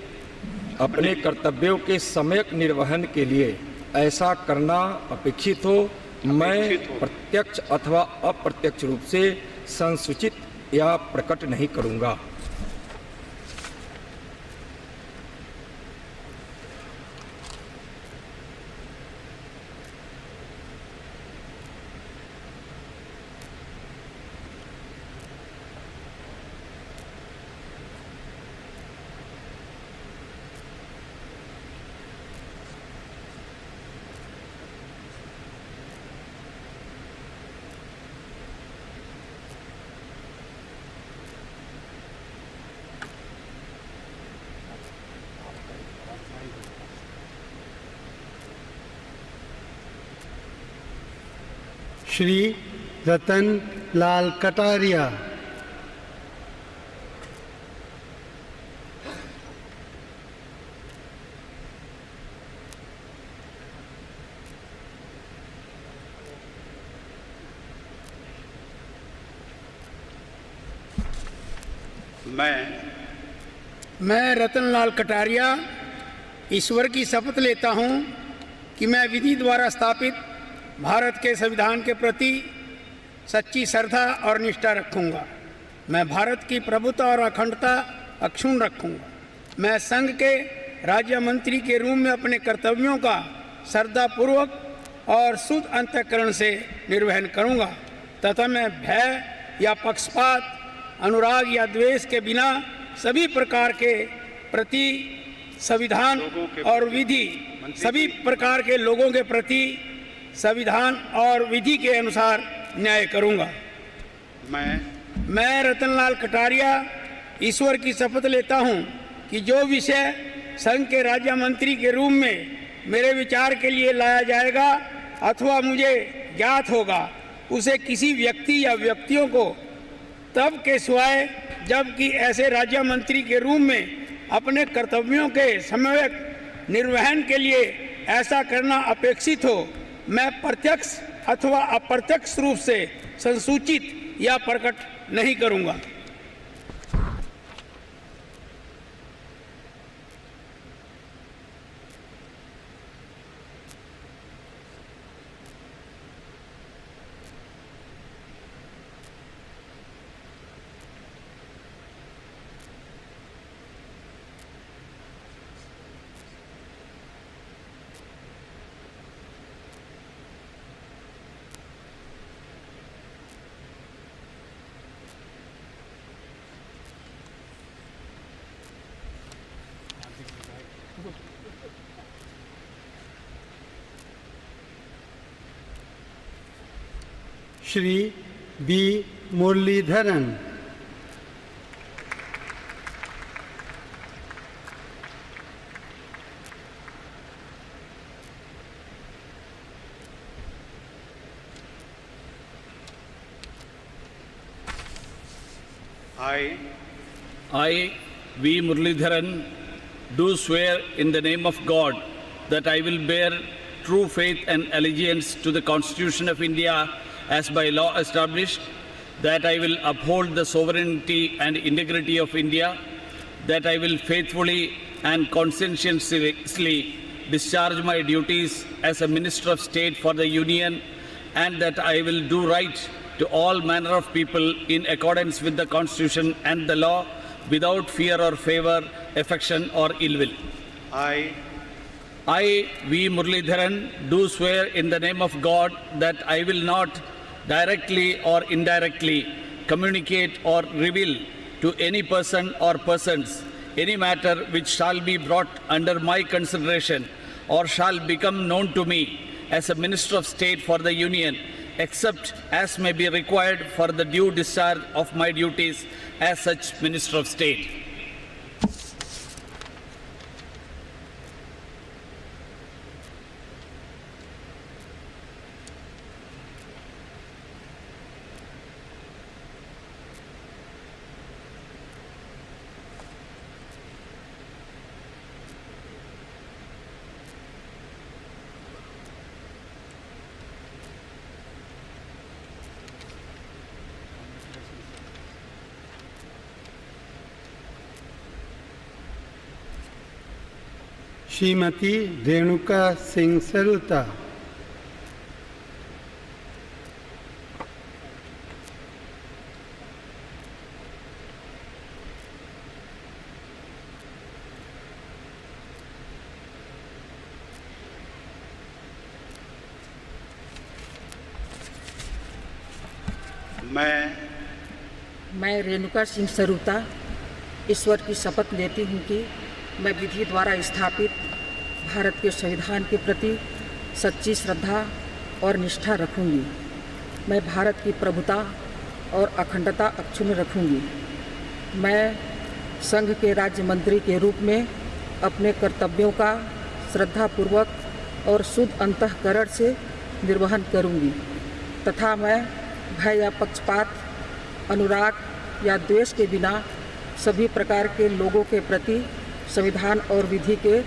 अपने कर्तव्यों के सम्यक निर्वहन के लिए ऐसा करना अपेक्षित हो, मैं प्रत्यक्ष अथवा अप्रत्यक्ष रूप से संसूचित या प्रकट नहीं करूंगा। श्री रतन लाल कटारिया, मैं रतनलाल कटारिया ईश्वर की शपथ लेता हूँ कि मैं विधि द्वारा स्थापित भारत के संविधान के प्रति सच्ची श्रद्धा और निष्ठा रखूँगा। मैं भारत की प्रभुता और अखंडता अक्षुण्ण रखूँगा। मैं संघ के राज्य मंत्री के रूप में अपने कर्तव्यों का श्रद्धापूर्वक और शुद्ध अंतःकरण से निर्वहन करूँगा तथा मैं भय या पक्षपात, अनुराग या द्वेष के बिना सभी प्रकार के प्रति संविधान और विधि सभी प्रकार के लोगों के प्रति संविधान और विधि के अनुसार न्याय करूंगा। मैं रतनलाल कटारिया ईश्वर की शपथ लेता हूं कि जो विषय संघ के राज्य मंत्री के रूप में मेरे विचार के लिए लाया जाएगा अथवा मुझे ज्ञात होगा उसे किसी व्यक्ति या व्यक्तियों को तब के सिवाय जबकि ऐसे राज्य मंत्री के रूप में अपने कर्तव्यों के समयक निर्वहन के लिए ऐसा करना अपेक्षित हो, मैं प्रत्यक्ष अथवा अप्रत्यक्ष रूप से संसूचित या प्रकट नहीं करूंगा। Shri B Muralidharan, I, V. Muralidharan, do swear in the name of God that I will bear true faith and allegiance to the Constitution of India as by law established, that I will uphold the sovereignty and integrity of India, that I will faithfully and conscientiously discharge my duties as a Minister of State for the Union, and that I will do right to all manner of people in accordance with the Constitution and the law, without fear or favor, affection or ill will. I, V. Muralidharan, do swear in the name of God that I will not directly or indirectly communicate or reveal to any person or persons any matter which shall be brought under my consideration or shall become known to me as a Minister of State for the Union, except as may be required for the due discharge of my duties as such Minister of State. Shrimati Renuka Singh Saruta, मैं रेणुका सिंह सरुता ईश्वर की शपथ लेती हूँ कि मैं विधि द्वारा स्थापित भारत के संविधान के प्रति सच्ची श्रद्धा और निष्ठा रखूंगी। मैं भारत की प्रभुता और अखंडता अक्षुण्ण रखूंगी। मैं संघ के राज्य मंत्री के रूप में अपने कर्तव्यों का श्रद्धापूर्वक और शुद्ध अंतःकरण से निर्वहन करूंगी। तथा मैं भय या पक्षपात, अनुराग या द्वेष के बिना सभी प्रकार के लोगों के प्रति संविधान और विधि के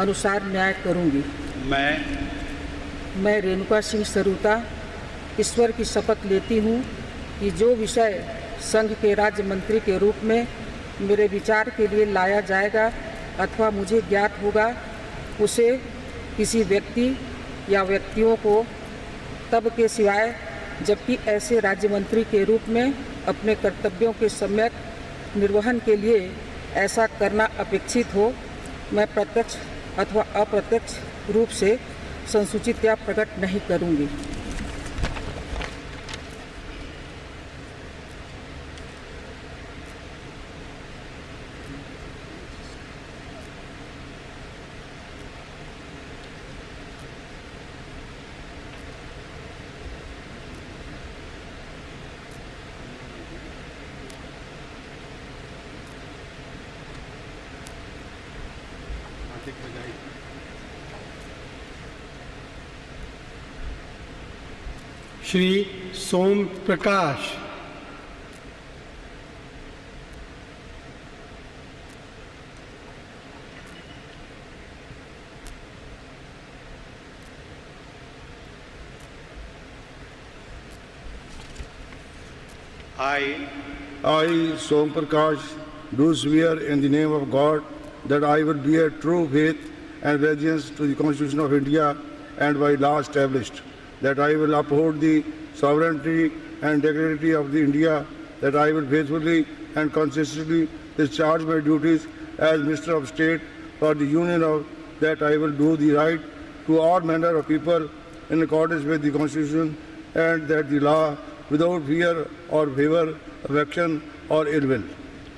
अनुसार न्याय करूंगी। मैं रेणुका सिंह सरूता ईश्वर की शपथ लेती हूँ कि जो विषय संघ के राज्य मंत्री के रूप में मेरे विचार के लिए लाया जाएगा अथवा मुझे ज्ञात होगा, उसे किसी व्यक्ति या व्यक्तियों को तब के सिवाय जबकि ऐसे राज्य मंत्री के रूप में अपने कर्तव्यों के सम्यक निर्वहन के लिए ऐसा करना अपेक्षित हो, मैं प्रत्यक्ष अथवा अप्रत्यक्ष रूप से संसूचित या प्रकट नहीं करूंगी। श्री सोम प्रकाश, I, Som Prakash, do swear in the name of God that I will bear true faith and allegiance to the Constitution of India and by law established, that I will uphold the sovereignty and integrity of the India, that I will faithfully and consistently discharge my duties as Minister of State for the Union of, that I will do the right to all manner of people in accordance with the Constitution, and that the law without fear or favor, affection or ill will.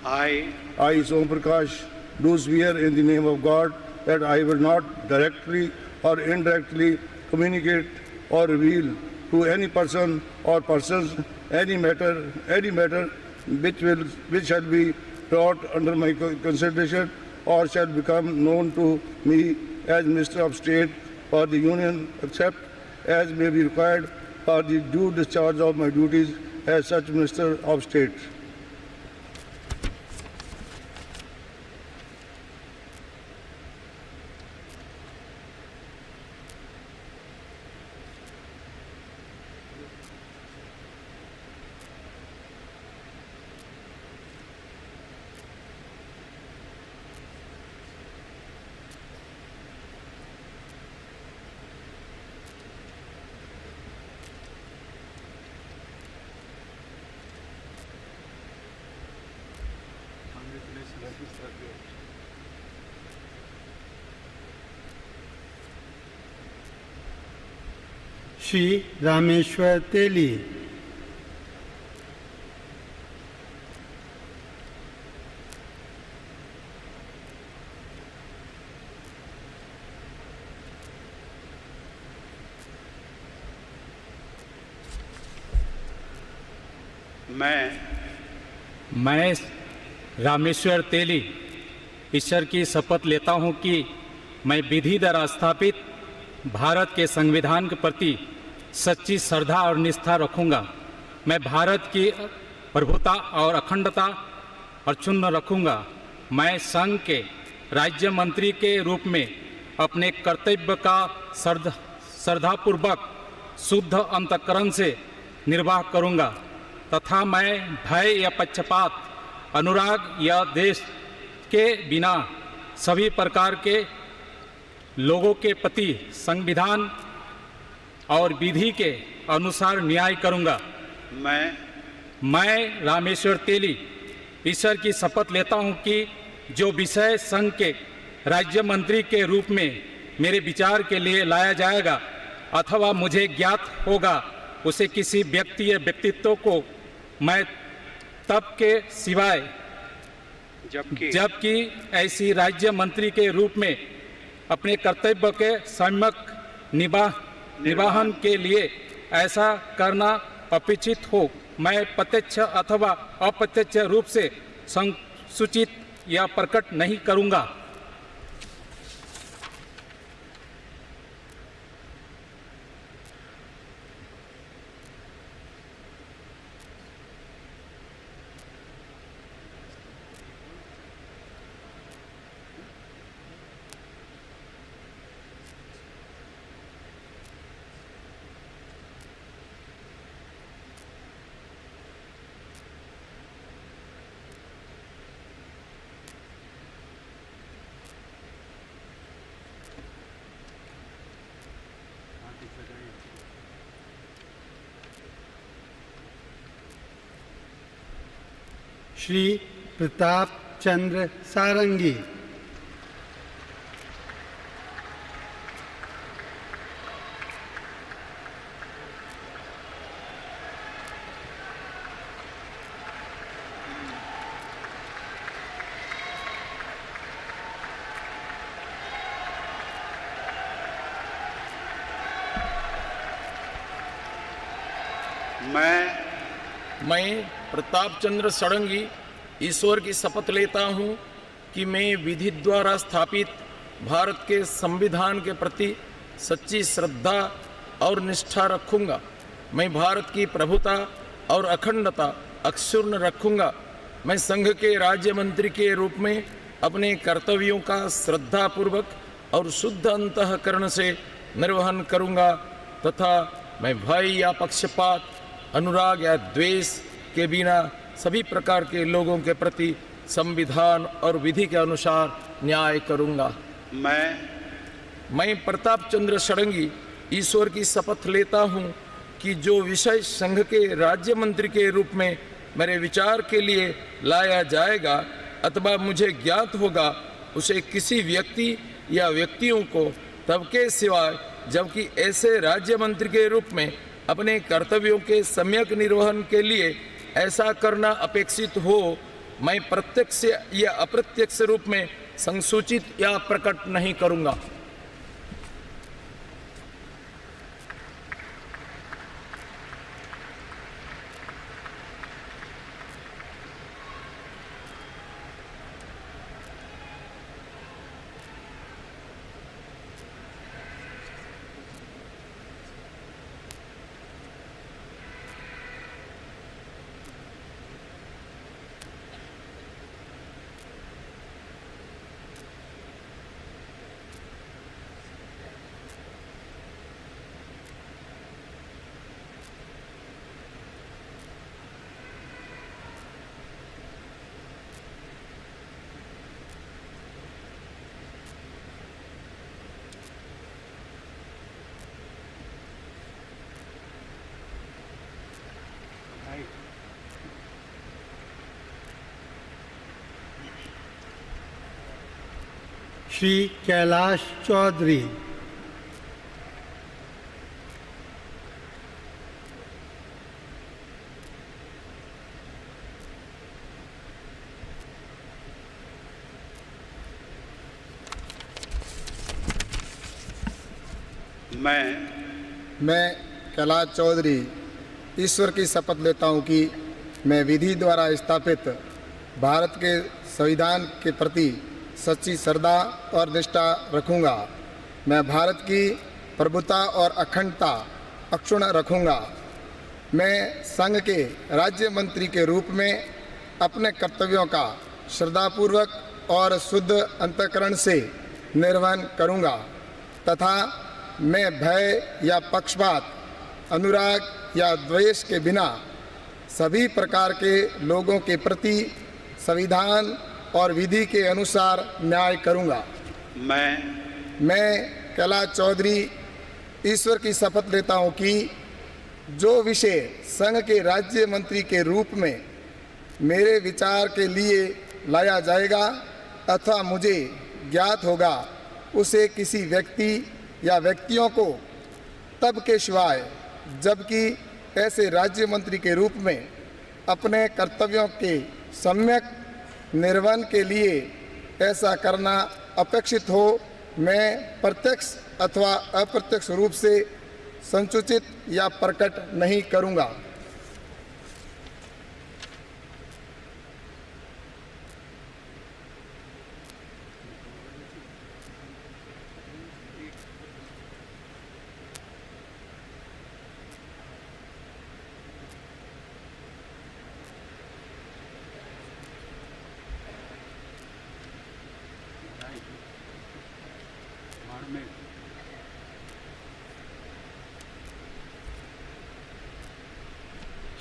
I, Som Prakash, do swear in the name of God that I will not directly or indirectly communicate or reveal to any person or persons any matter which shall be brought under my consideration or shall become known to me as Minister of State for the Union, except as may be required for the due discharge of my duties as such Minister of State. Shri Rameshwar तेली, मैं रामेश्वर तेली ईश्वर की शपथ लेता हूं कि मैं विधि द्वारा स्थापित भारत के संविधान के प्रति सच्ची श्रद्धा और निष्ठा रखूंगा। मैं भारत की प्रभुता और अखंडता अक्षुण्ण रखूंगा। मैं संघ के राज्य मंत्री के रूप में अपने कर्तव्य का श्रद्धापूर्वक शुद्ध अंतःकरण से निर्वाह करूंगा तथा मैं भय या पक्षपात, अनुराग या देश के बिना सभी प्रकार के लोगों के प्रति संविधान और विधि के अनुसार न्याय करूंगा। मैं रामेश्वर तेली ईश्वर की शपथ लेता हूं कि जो विषय संघ के राज्य मंत्री के रूप में मेरे विचार के लिए लाया जाएगा अथवा मुझे ज्ञात होगा, उसे किसी व्यक्ति या व्यक्तित्व को मैं तब के सिवाय जबकि ऐसी राज्य मंत्री के रूप में अपने कर्तव्य के सम्यक निर्वहन के लिए ऐसा करना अपेक्षित हो, मैं प्रत्यक्ष अथवा अप्रत्यक्ष रूप से संसूचित या प्रकट नहीं करूंगा। श्री प्रताप चंद्र सारंगी। मैं प्रताप चंद्र षडंगी ईश्वर की शपथ लेता हूँ कि मैं विधि द्वारा स्थापित भारत के संविधान के प्रति सच्ची श्रद्धा और निष्ठा रखूँगा। मैं भारत की प्रभुता और अखंडता अक्षुण्ण रखूँगा। मैं संघ के राज्य मंत्री के रूप में अपने कर्तव्यों का श्रद्धापूर्वक और शुद्ध अंतःकरण से निर्वहन करूँगा तथा मैं भय या पक्षपात, अनुराग या द्वेष के बिना सभी प्रकार के लोगों के प्रति संविधान और विधि के अनुसार न्याय करूँगा। मैं प्रताप चंद्र षडंगी ईश्वर की शपथ लेता हूँ कि जो विषय संघ के राज्य मंत्री के रूप में मेरे विचार के लिए लाया जाएगा अथवा मुझे ज्ञात होगा, उसे किसी व्यक्ति या व्यक्तियों को तब के सिवाय जबकि ऐसे राज्य मंत्री के रूप में अपने कर्तव्यों के सम्यक निर्वहन के लिए ऐसा करना अपेक्षित हो, मैं प्रत्यक्ष या अप्रत्यक्ष रूप में संसूचित या प्रकट नहीं करूँगा। श्री कैलाश चौधरी। मैं कैलाश चौधरी ईश्वर की शपथ लेता हूँ कि मैं विधि द्वारा स्थापित भारत के संविधान के प्रति सच्ची श्रद्धा और निष्ठा रखूँगा। मैं भारत की प्रभुता और अखंडता अक्षुण्ण रखूँगा। मैं संघ के राज्य मंत्री के रूप में अपने कर्तव्यों का श्रद्धापूर्वक और शुद्ध अंतःकरण से निर्वहन करूँगा तथा मैं भय या पक्षपात, अनुराग या द्वेष के बिना सभी प्रकार के लोगों के प्रति संविधान और विधि के अनुसार न्याय करूँगा। मैं कैलाश चौधरी ईश्वर की शपथ लेता हूँ कि जो विषय संघ के राज्य मंत्री के रूप में मेरे विचार के लिए लाया जाएगा अथवा मुझे ज्ञात होगा, उसे किसी व्यक्ति या व्यक्तियों को तब के सिवाय जबकि ऐसे राज्य मंत्री के रूप में अपने कर्तव्यों के सम्यक निर्वहन के लिए ऐसा करना अपेक्षित हो, मैं प्रत्यक्ष अथवा अप्रत्यक्ष रूप से संसूचित या प्रकट नहीं करूँगा।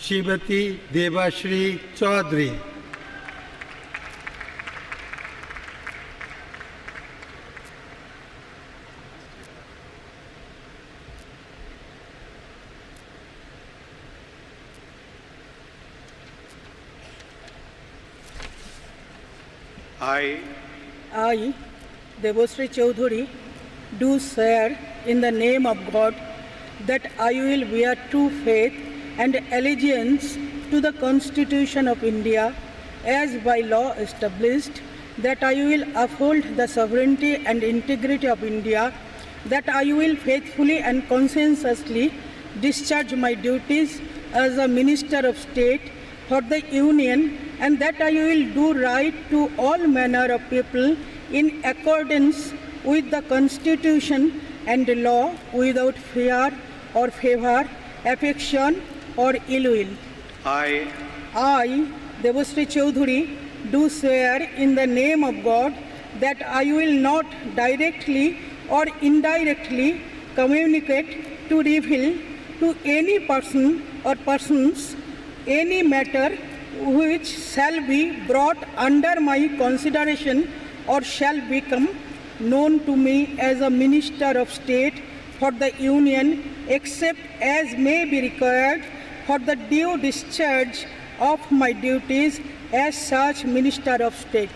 Shrimati Debasree Chaudhary. I, Devashree Chaudhary, do swear in the name of God that I will bear true faith and allegiance to the Constitution of India as by law established, that I will uphold the sovereignty and integrity of India, that I will faithfully and conscientiously discharge my duties as a Minister of State for the Union, and that I will do right to all manner of people in accordance with the Constitution and law, without fear or favor, affection or ill will. I, Devashree Chaudhary, do swear in the name of God that I will not directly or indirectly communicate to reveal to any person or persons any matter which shall be brought under my consideration or shall become known to me as a Minister of State for the Union, except as may be required for the due discharge of my duties as such Minister of State.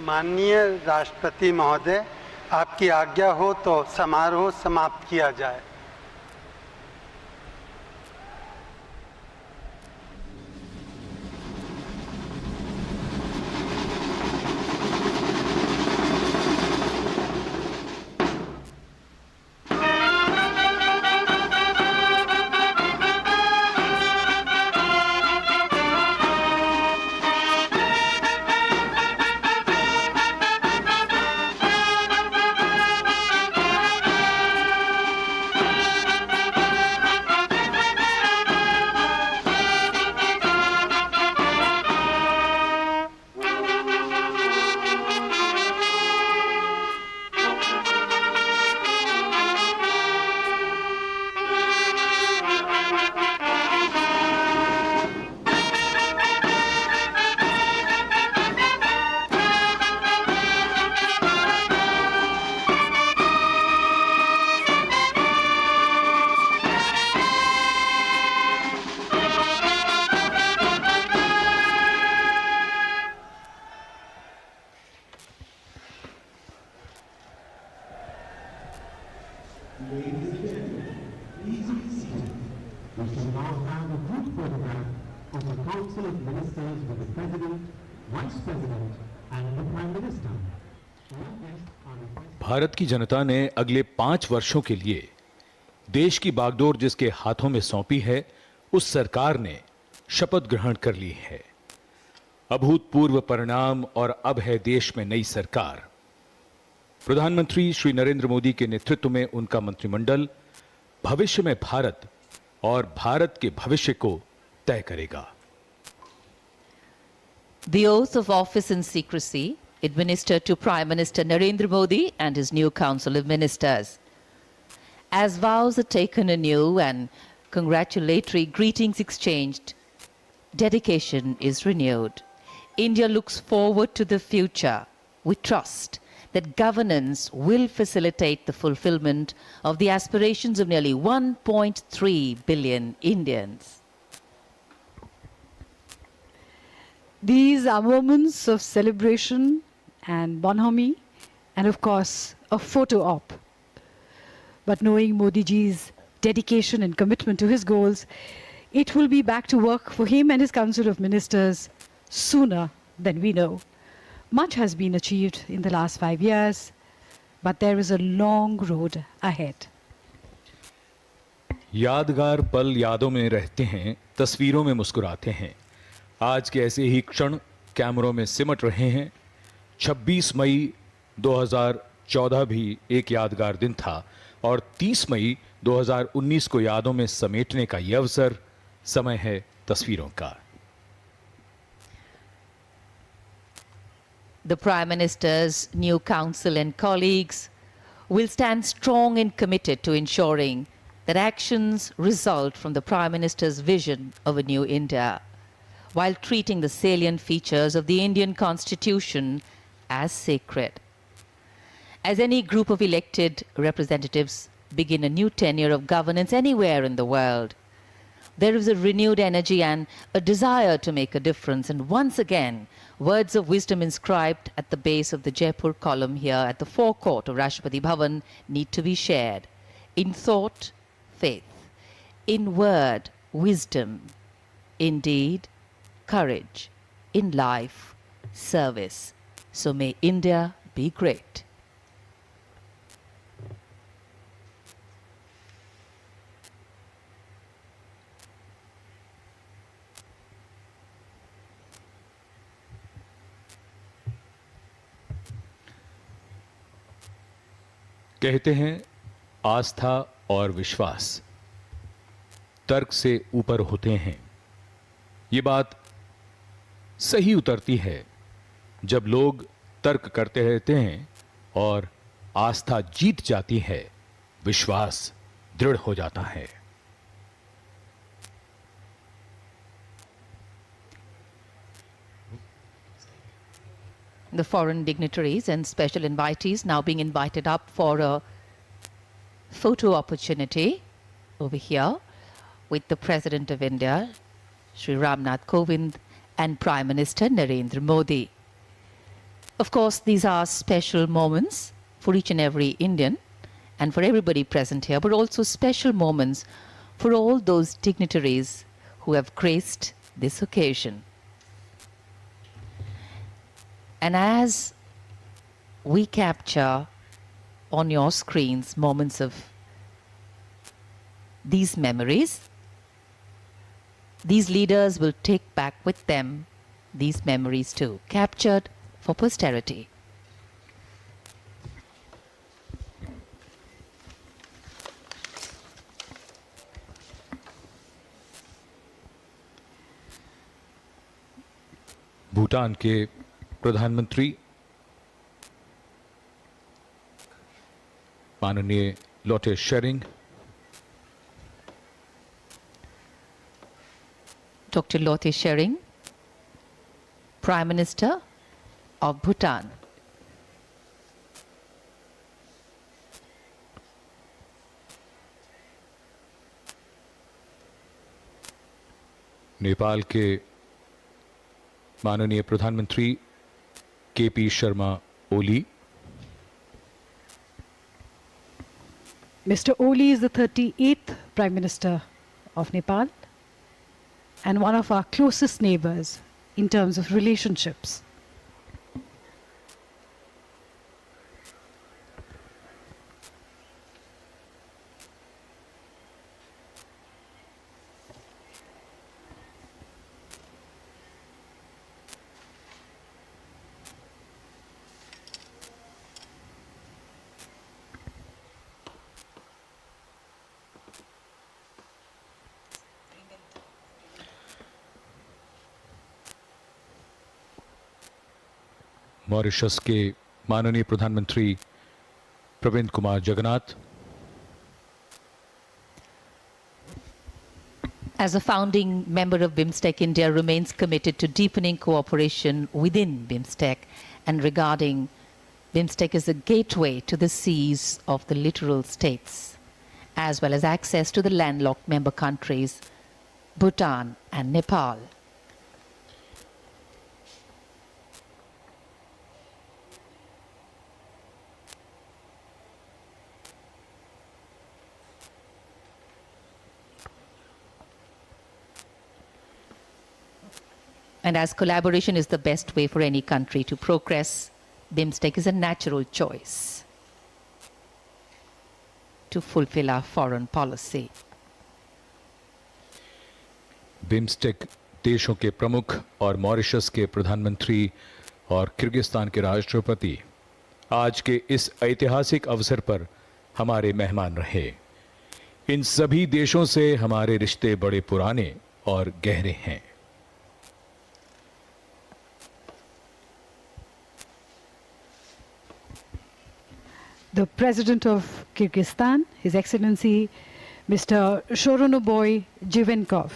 माननीय राष्ट्रपति महोदय, आपकी आज्ञा हो तो समारोह समाप्त किया जाए। भारत की जनता ने अगले 5 वर्षों के लिए देश की बागडोर जिसके हाथों में सौंपी है, उस सरकार ने शपथ ग्रहण कर ली है। अभूतपूर्व परिणाम और अब है देश में नई सरकार। प्रधानमंत्री श्री नरेंद्र मोदी के नेतृत्व में उनका मंत्रिमंडल भविष्य में भारत और भारत के भविष्य को तय करेगा। The oath of office in secrecy administered to Prime Minister Narendra Modi and his new Council of Ministers. As vows are taken anew and congratulatory greetings exchanged, dedication is renewed. India looks forward to the future. We trust that governance will facilitate the fulfillment of the aspirations of nearly 1.3 billion Indians. These are moments of celebration and bonhomie, and of course, a photo op. But knowing Modi ji's dedication and commitment to his goals, it will be back to work for him and his Council of Ministers sooner than we know. Much has been achieved in the last 5 years, but there is a long road ahead. यादगार पल यादों में रहते हैं, तस्वीरों में मुस्कुराते हैं। आज के ऐसे ही क्षण कैमरों में सिमट रहे हैं। 26 मई 2014 भी एक यादगार दिन था और 30 मई 2019 को यादों में समेटने का यह अवसर। समय है तस्वीरों का। The Prime Minister's new council and colleagues will stand strong and committed to ensuring that actions result from the Prime Minister's vision of a new India, while treating the salient features of the Indian Constitution as sacred. As any group of elected representatives begin a new tenure of governance anywhere in the world, there is a renewed energy and a desire to make a difference. And once again, words of wisdom inscribed at the base of the Jaipur column here at the forecourt of Rashtrapati Bhavan need to be shared. In thought, faith. In word, wisdom. In deed, courage. In life, service. So may India be great. कहते हैं आस्था और विश्वास तर्क से ऊपर होते हैं। ये बात सही उतरती है जब लोग तर्क करते रहते हैं और आस्था जीत जाती है, विश्वास दृढ़ हो जाता है। The foreign dignitaries and special invitees now being invited up for a photo opportunity over here with the President of India, Shri Ramnath Kovind, and Prime Minister Narendra Modi. Of course, these are special moments for each and every Indian and for everybody present here, but also special moments for all those dignitaries who have graced this occasion. And as we capture on your screens moments of these memories, these leaders will take back with them these memories too, captured for posterity. Bhutan के प्रधानमंत्री माननीय Lotay Tshering, Dr. Lote Tshering, Prime Minister of Bhutan. Nepal के माननीय प्रधानमंत्री KP Sharma Oli. Mr. Oli is the 38th Prime Minister of Nepal and one of our closest neighbors in terms of relationships. Mauritius के माननीय प्रधानमंत्री Pravind Kumar Jugnauth. As a founding member of BIMSTEC, India remains committed to deepening cooperation within BIMSTEC and regarding BIMSTEC as a gateway to the seas of the littoral states, as well as access to the landlocked member countries, Bhutan and Nepal. And as collaboration is the best way for any country to progress, BIMSTEC is a natural choice to fulfill our foreign policy. BIMSTEC देशों के प्रमुख और Mauritius के प्रधानमंत्री और Kyrgyzstan के राष्ट्रपति आज के इस ऐतिहासिक अवसर पर हमारे मेहमान रहे। इन सभी देशों से हमारे रिश्ते बड़े पुराने और गहरे हैं। The President of Kyrgyzstan, His Excellency Mr. Shoronoboy Jivenkov.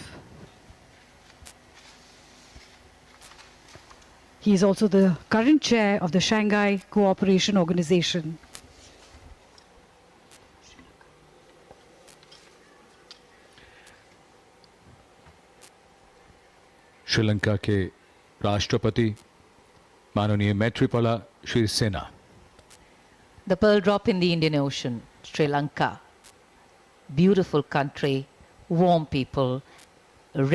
He is also the current chair of the Shanghai Cooperation Organization. Sri Lanka के राष्ट्रपति माननीय Maithripala Sirisena. The pearl drop in the Indian Ocean, Sri Lanka. Beautiful country, warm people,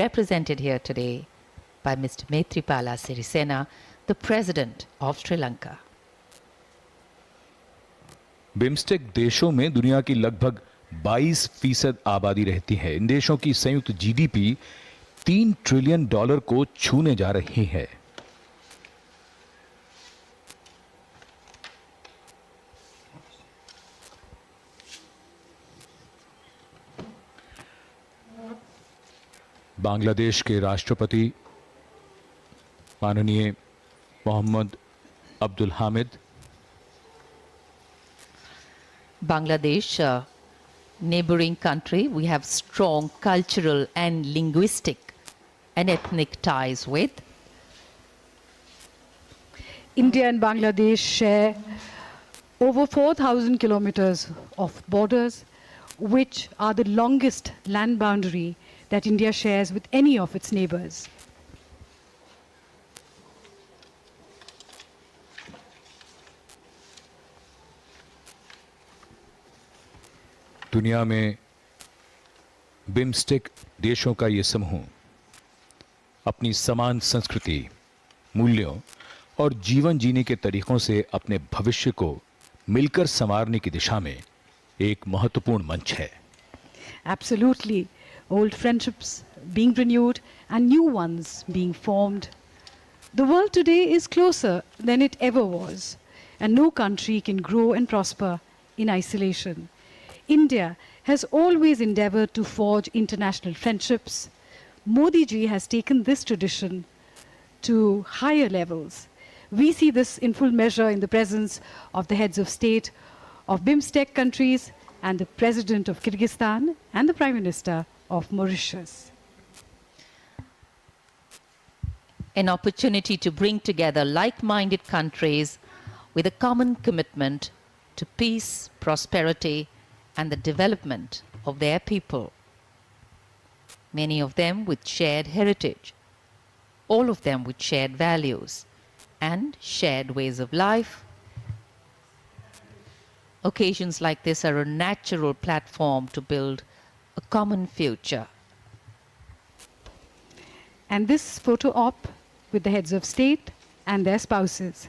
represented here today by Mr. Maithripala Sirisena, the President of Sri Lanka. BIMSTEC देशों में दुनिया की लगभग 22% आबादी रहती है। इन देशों की संयुक्त जीडीपी $3 ट्रिलियन को छूने जा रही है। बांग्लादेश के राष्ट्रपति माननीय Mohammad Abdul Hamid. Bangladesh, a neighboring country, we have strong cultural and linguistic and ethnic ties with. India and Bangladesh share over 4,000 kilometers of borders, which are the longest land boundary that India shares with any of its neighbors. दुनिया में BIMSTEC देशों का ये समूह अपनी समान संस्कृति, मूल्यों और जीवन जीने के तरीकों से अपने भविष्य को मिलकर संवारने की दिशा में एक महत्वपूर्ण मंच है। Absolutely. Old friendships being renewed and new ones being formed. The world today is closer than it ever was, and no country can grow and prosper in isolation. India has always endeavored to forge international friendships. Modi ji has taken this tradition to higher levels. We see this in full measure in the presence of the heads of state of BIMSTEC countries and the President of Kyrgyzstan and the Prime Minister of Mauritius. An opportunity to bring together like-minded countries with a common commitment to peace, prosperity, and the development of their people. Many of them with shared heritage, all of them with shared values and shared ways of life. Occasions like this are a natural platform to build a common future. And this photo op with the heads of state and their spouses.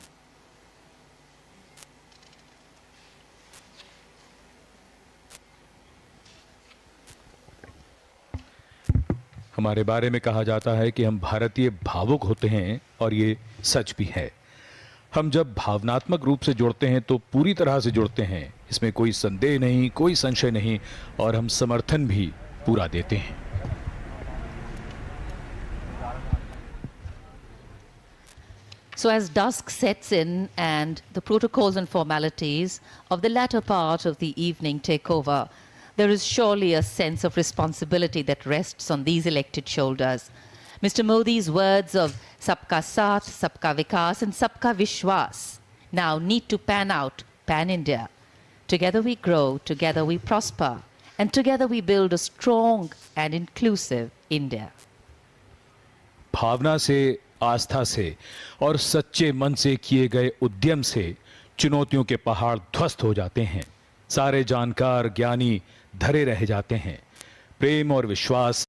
हमारे बारे में कहा जाता है कि हम भारतीय भावुक होते हैं और ये सच भी है। हम जब भावनात्मक रूप से जुड़ते हैं तो पूरी तरह से जुड़ते हैं, इसमें कोई संदेह नहीं, कोई संशय नहीं, और हम समर्थन भी पूरा देते हैं। So as dusk sets in and the protocols and formalities of the latter part of the evening take over, there is surely a sense of responsibility that rests on these elected shoulders. Mr. Modi's words of Sabka Saath, Sabka Vikas and Sabka Vishwas now need to pan out pan-India. Together we grow, together we prosper, and together we build a strong and inclusive India. भावना से, आस्था से और सच्चे मन से किए गए उद्यम से चुनौतियों के पहाड़ ध्वस्त हो जाते हैं। सारे जानकार, ज्ञानी धरे रह जाते हैं। प्रेम और विश्वास